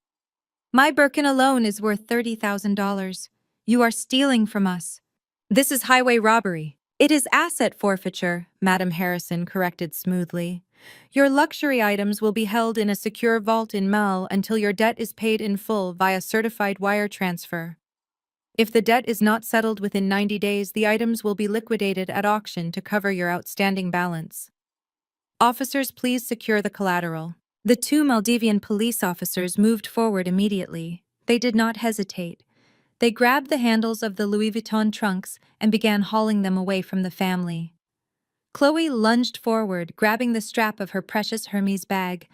"My Birkin alone is worth $30,000. You are stealing from us." "This is highway robbery." "It is asset forfeiture," Madam Harrison corrected smoothly. "Your luxury items will be held in a secure vault in Mal until your debt is paid in full via certified wire transfer. If the debt is not settled within 90 days, the items will be liquidated at auction to cover your outstanding balance. Officers, please secure the collateral." The 2 Maldivian police officers moved forward immediately. They did not hesitate. They grabbed the handles of the Louis Vuitton trunks and began hauling them away from the family. Chloe lunged forward, grabbing the strap of her precious Hermes bag.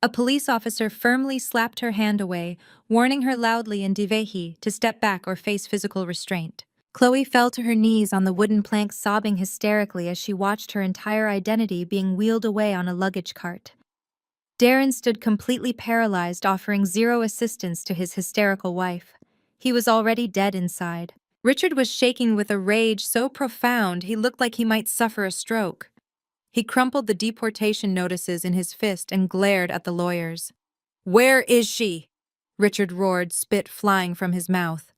A police officer firmly slapped her hand away, warning her loudly in Divehi to step back or face physical restraint. Chloe fell to her knees on the wooden plank, sobbing hysterically as she watched her entire identity being wheeled away on a luggage cart. Darren stood completely paralyzed, offering zero assistance to his hysterical wife. He was already dead inside. Richard was shaking with a rage so profound he looked like he might suffer a stroke. He crumpled the deportation notices in his fist and glared at the lawyers. "Where is she?" Richard roared, spit flying from his mouth.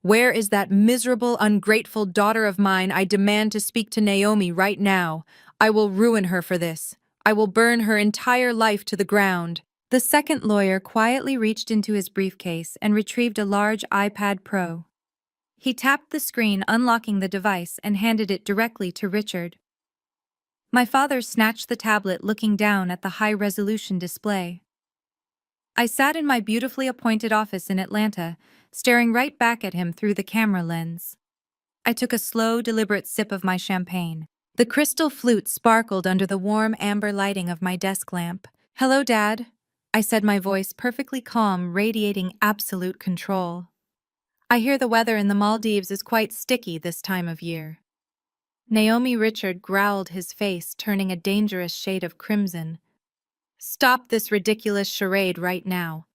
"Where is that miserable, ungrateful daughter of mine? I demand to speak to Naomi right now. I will ruin her for this. I will burn her entire life to the ground." The second lawyer quietly reached into his briefcase and retrieved a large iPad Pro. He tapped the screen, unlocking the device, and handed it directly to Richard. My father snatched the tablet, looking down at the high-resolution display. I sat in my beautifully appointed office in Atlanta, staring right back at him through the camera lens. I took a slow, deliberate sip of my champagne. The crystal flute sparkled under the warm amber lighting of my desk lamp. "Hello, Dad," I said, my voice perfectly calm, radiating absolute control. "I hear the weather in the Maldives is quite sticky this time of year." Naomi Richard growled, his face turning a dangerous shade of crimson. "Stop this ridiculous charade right now.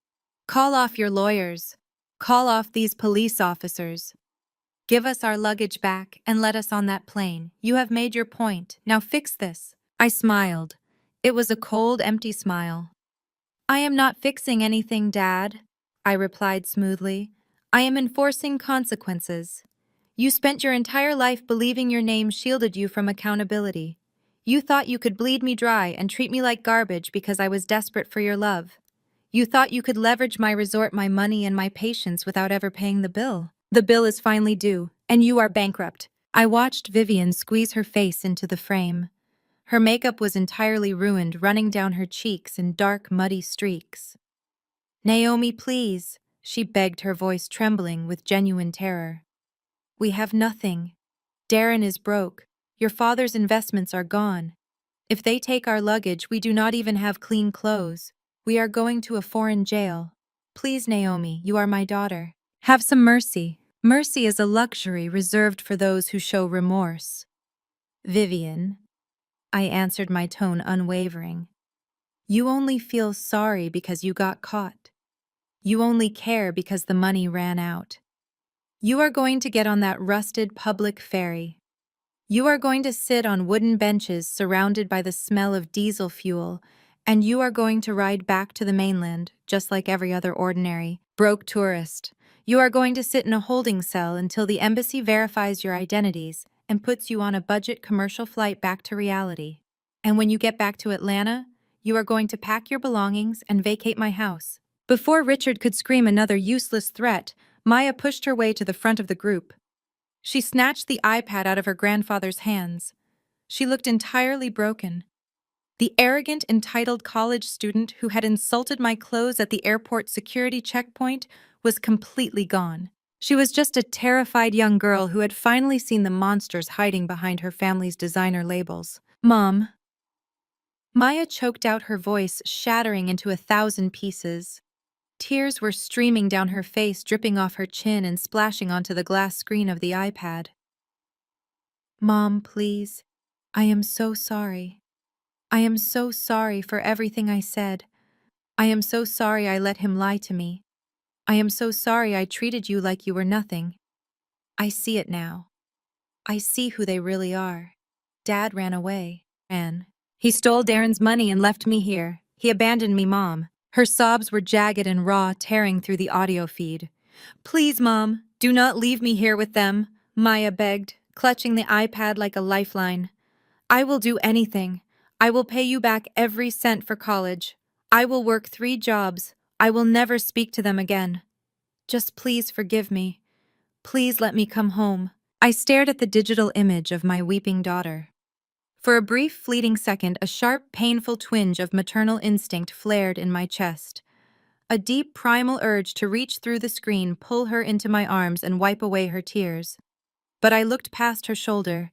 Call off your lawyers. Call off these police officers." Give us our luggage back and let us on that plane. You have made your point. Now fix this. I smiled. It was a cold, empty smile. I am not fixing anything, Dad, I replied smoothly. I am enforcing consequences. You spent your entire life believing your name shielded you from accountability. You thought you could bleed me dry and treat me like garbage because I was desperate for your love. You thought you could leverage my resort, my money, and my patience without ever paying the bill. The bill is finally due, and you are bankrupt. I watched Vivian squeeze her face into the frame. Her makeup was entirely ruined, running down her cheeks in dark, muddy streaks. Naomi, please, she begged, her voice trembling with genuine terror. We have nothing. Darren is broke. Your father's investments are gone. If they take our luggage, we do not even have clean clothes. We are going to a foreign jail. Please, Naomi, you are my daughter. Have some mercy. Mercy is a luxury reserved for those who show remorse. Vivian, I answered, my tone unwavering. You only feel sorry because you got caught. You only care because the money ran out. You are going to get on that rusted public ferry. You are going to sit on wooden benches surrounded by the smell of diesel fuel, and you are going to ride back to the mainland, just like every other ordinary, broke tourist. You are going to sit in a holding cell until the embassy verifies your identities and puts you on a budget commercial flight back to reality. And when you get back to Atlanta, you are going to pack your belongings and vacate my house. Before Richard could scream another useless threat, Maya pushed her way to the front of the group. She snatched the iPad out of her grandfather's hands. She looked entirely broken. The arrogant, entitled college student who had insulted my clothes at the airport security checkpoint was completely gone. She was just a terrified young girl who had finally seen the monsters hiding behind her family's designer labels. Mom. Maya choked out, her voice shattering into 1,000 pieces. Tears were streaming down her face, dripping off her chin and splashing onto the glass screen of the iPad. Mom, please. I am so sorry. I am so sorry for everything I said. I am so sorry I let him lie to me. I am so sorry I treated you like you were nothing. I see it now. I see who they really are. Dad ran away. He stole Darren's money and left me here. He abandoned me, Mom. Her sobs were jagged and raw, tearing through the audio feed. Please, Mom, do not leave me here with them, Maya begged, clutching the iPad like a lifeline. I will do anything. I will pay you back every cent for college. I will work 3 jobs. I will never speak to them again. Just please forgive me. Please let me come home. I stared at the digital image of my weeping daughter. For a brief, fleeting second, a sharp, painful twinge of maternal instinct flared in my chest. A deep, primal urge to reach through the screen, pull her into my arms, and wipe away her tears. But I looked past her shoulder.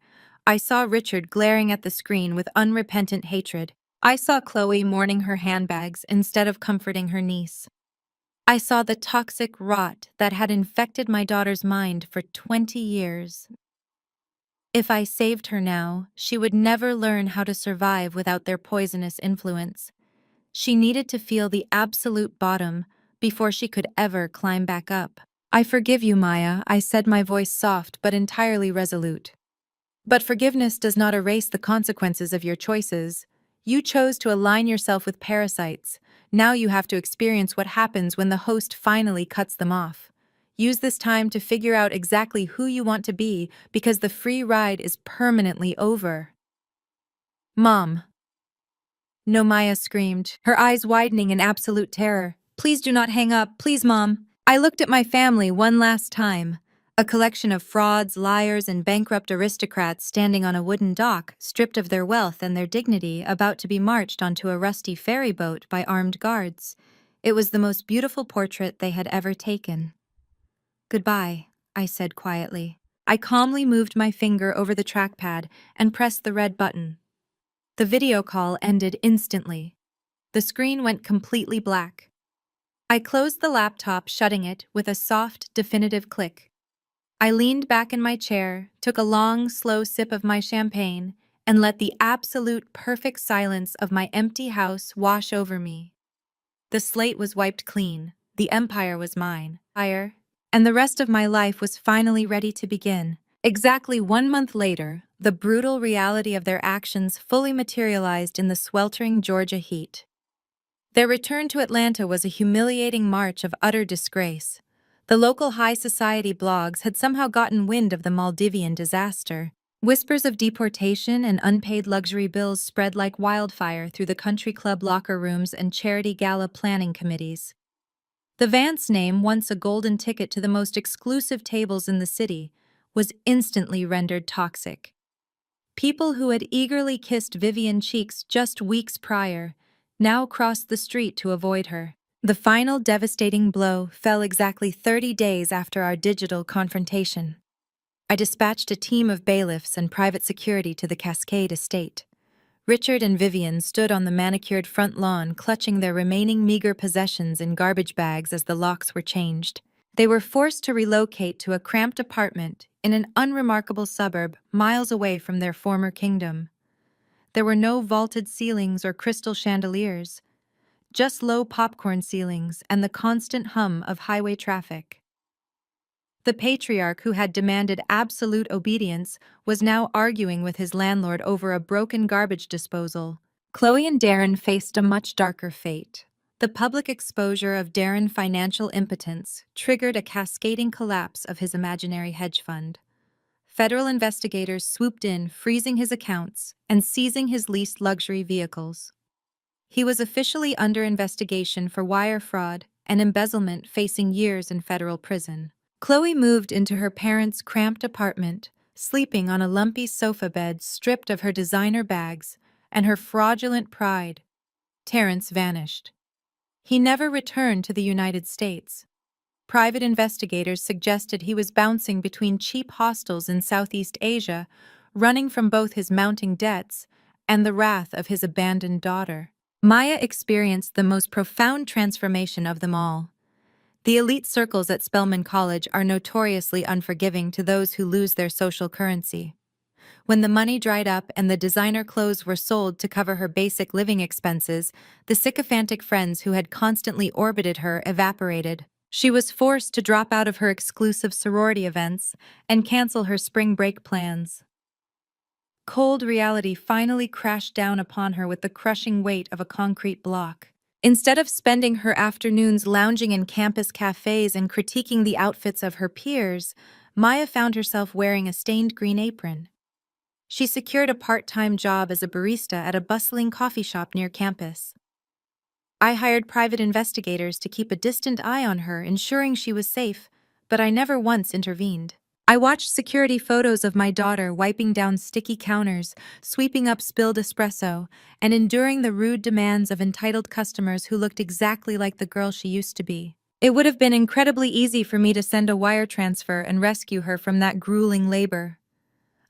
I saw Richard glaring at the screen with unrepentant hatred. I saw Chloe mourning her handbags instead of comforting her niece. I saw the toxic rot that had infected my daughter's mind for 20 years. If I saved her now, she would never learn how to survive without their poisonous influence. She needed to feel the absolute bottom before she could ever climb back up. I forgive you, Maya, I said, my voice soft but entirely resolute. But forgiveness does not erase the consequences of your choices. You chose to align yourself with parasites. Now you have to experience what happens when the host finally cuts them off. Use this time to figure out exactly who you want to be, because the free ride is permanently over. Mom. No, Maya screamed, her eyes widening in absolute terror. Please do not hang up, please, Mom. I looked at my family one last time. A collection of frauds, liars, and bankrupt aristocrats standing on a wooden dock, stripped of their wealth and their dignity, about to be marched onto a rusty ferry boat by armed guards. It was the most beautiful portrait they had ever taken. Goodbye, I said quietly. I calmly moved my finger over the trackpad and pressed the red button. The video call ended instantly. The screen went completely black. I closed the laptop, shutting it with a soft, definitive click. I leaned back in my chair, took a long, slow sip of my champagne, and let the absolute perfect silence of my empty house wash over me. The slate was wiped clean. The empire was mine. and the rest of my life was finally ready to begin. Exactly 1 month later, the brutal reality of their actions fully materialized in the sweltering Georgia heat. Their return to Atlanta was a humiliating march of utter disgrace. The local high society blogs had somehow gotten wind of the Maldivian disaster. Whispers of deportation and unpaid luxury bills spread like wildfire through the country club locker rooms and charity gala planning committees. The Vance name, once a golden ticket to the most exclusive tables in the city, was instantly rendered toxic. People who had eagerly kissed Vivian cheeks just weeks prior now crossed the street to avoid her. The final devastating blow fell exactly 30 days after our digital confrontation. I dispatched a team of bailiffs and private security to the Cascade estate. Richard and Vivian stood on the manicured front lawn, clutching their remaining meager possessions in garbage bags as the locks were changed. They were forced to relocate to a cramped apartment in an unremarkable suburb miles away from their former kingdom. There were no vaulted ceilings or crystal chandeliers, just low popcorn ceilings and the constant hum of highway traffic. The patriarch, who had demanded absolute obedience, was now arguing with his landlord over a broken garbage disposal. Chloe and Darren faced a much darker fate. The public exposure of Darren's financial impotence triggered a cascading collapse of his imaginary hedge fund. Federal investigators swooped in, freezing his accounts and seizing his leased luxury vehicles. He was officially under investigation for wire fraud and embezzlement, facing years in federal prison. Chloe moved into her parents' cramped apartment, sleeping on a lumpy sofa bed stripped of her designer bags and her fraudulent pride. Terrence vanished. He never returned to the United States. Private investigators suggested he was bouncing between cheap hostels in Southeast Asia, running from both his mounting debts and the wrath of his abandoned daughter. Maya experienced the most profound transformation of them all. The elite circles at Spelman College are notoriously unforgiving to those who lose their social currency. When the money dried up and the designer clothes were sold to cover her basic living expenses, the sycophantic friends who had constantly orbited her evaporated. She was forced to drop out of her exclusive sorority events and cancel her spring break plans. Cold reality finally crashed down upon her with the crushing weight of a concrete block. Instead of spending her afternoons lounging in campus cafes and critiquing the outfits of her peers, Maya found herself wearing a stained green apron. She secured a part-time job as a barista at a bustling coffee shop near campus. I hired private investigators to keep a distant eye on her, ensuring she was safe, but I never once intervened. I watched security photos of my daughter wiping down sticky counters, sweeping up spilled espresso, and enduring the rude demands of entitled customers who looked exactly like the girl she used to be. It would have been incredibly easy for me to send a wire transfer and rescue her from that grueling labor.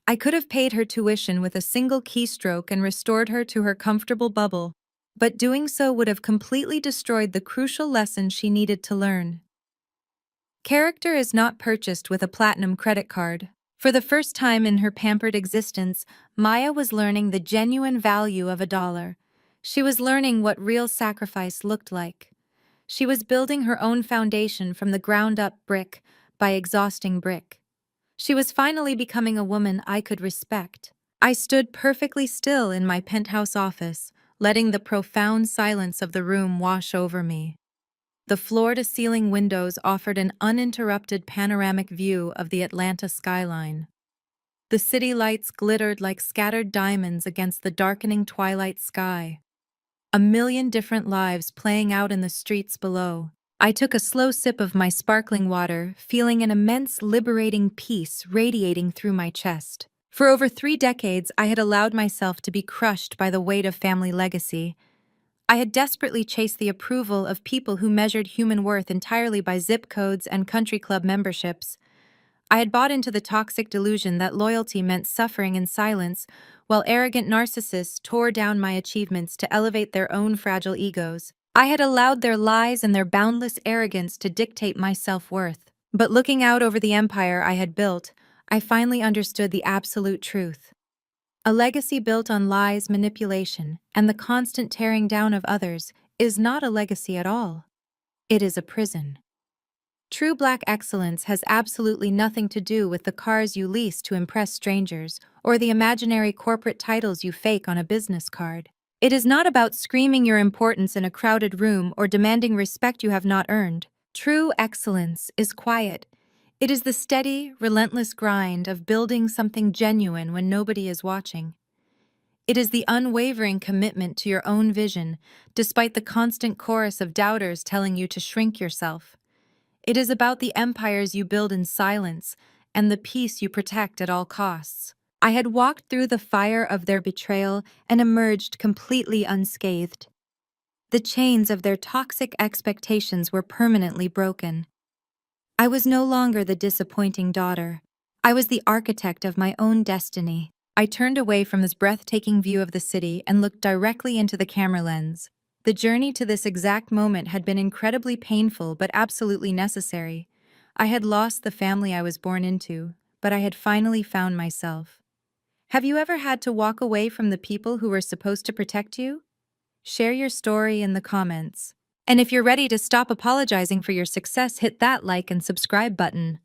I could have paid her tuition with a single keystroke and restored her to her comfortable bubble, but doing so would have completely destroyed the crucial lesson she needed to learn. Character is not purchased with a platinum credit card. For the first time in her pampered existence, Maya was learning the genuine value of $1. She was learning what real sacrifice looked like. She was building her own foundation from the ground up, brick by exhausting brick. She was finally becoming a woman I could respect. I stood perfectly still in my penthouse office, letting the profound silence of the room wash over me. The floor-to-ceiling windows offered an uninterrupted panoramic view of the Atlanta skyline. The city lights glittered like scattered diamonds against the darkening twilight sky. A million different lives playing out in the streets below. I took a slow sip of my sparkling water, feeling an immense liberating peace radiating through my chest. For over 3 decades, I had allowed myself to be crushed by the weight of family legacy. I had desperately chased the approval of people who measured human worth entirely by zip codes and country club memberships. I had bought into the toxic delusion that loyalty meant suffering in silence, while arrogant narcissists tore down my achievements to elevate their own fragile egos. I had allowed their lies and their boundless arrogance to dictate my self-worth. But looking out over the empire I had built, I finally understood the absolute truth. A legacy built on lies, manipulation, and the constant tearing down of others is not a legacy at all. It is a prison. True black excellence has absolutely nothing to do with the cars you lease to impress strangers or the imaginary corporate titles you fake on a business card. It is not about screaming your importance in a crowded room or demanding respect you have not earned. True excellence is quiet. It is the steady, relentless grind of building something genuine when nobody is watching. It is the unwavering commitment to your own vision, despite the constant chorus of doubters telling you to shrink yourself. It is about the empires you build in silence and the peace you protect at all costs. I had walked through the fire of their betrayal and emerged completely unscathed. The chains of their toxic expectations were permanently broken. I was no longer the disappointing daughter. I was the architect of my own destiny. I turned away from this breathtaking view of the city and looked directly into the camera lens. The journey to this exact moment had been incredibly painful but absolutely necessary. I had lost the family I was born into, but I had finally found myself. Have you ever had to walk away from the people who were supposed to protect you? Share your story in the comments. And if you're ready to stop apologizing for your success, hit that like and subscribe button.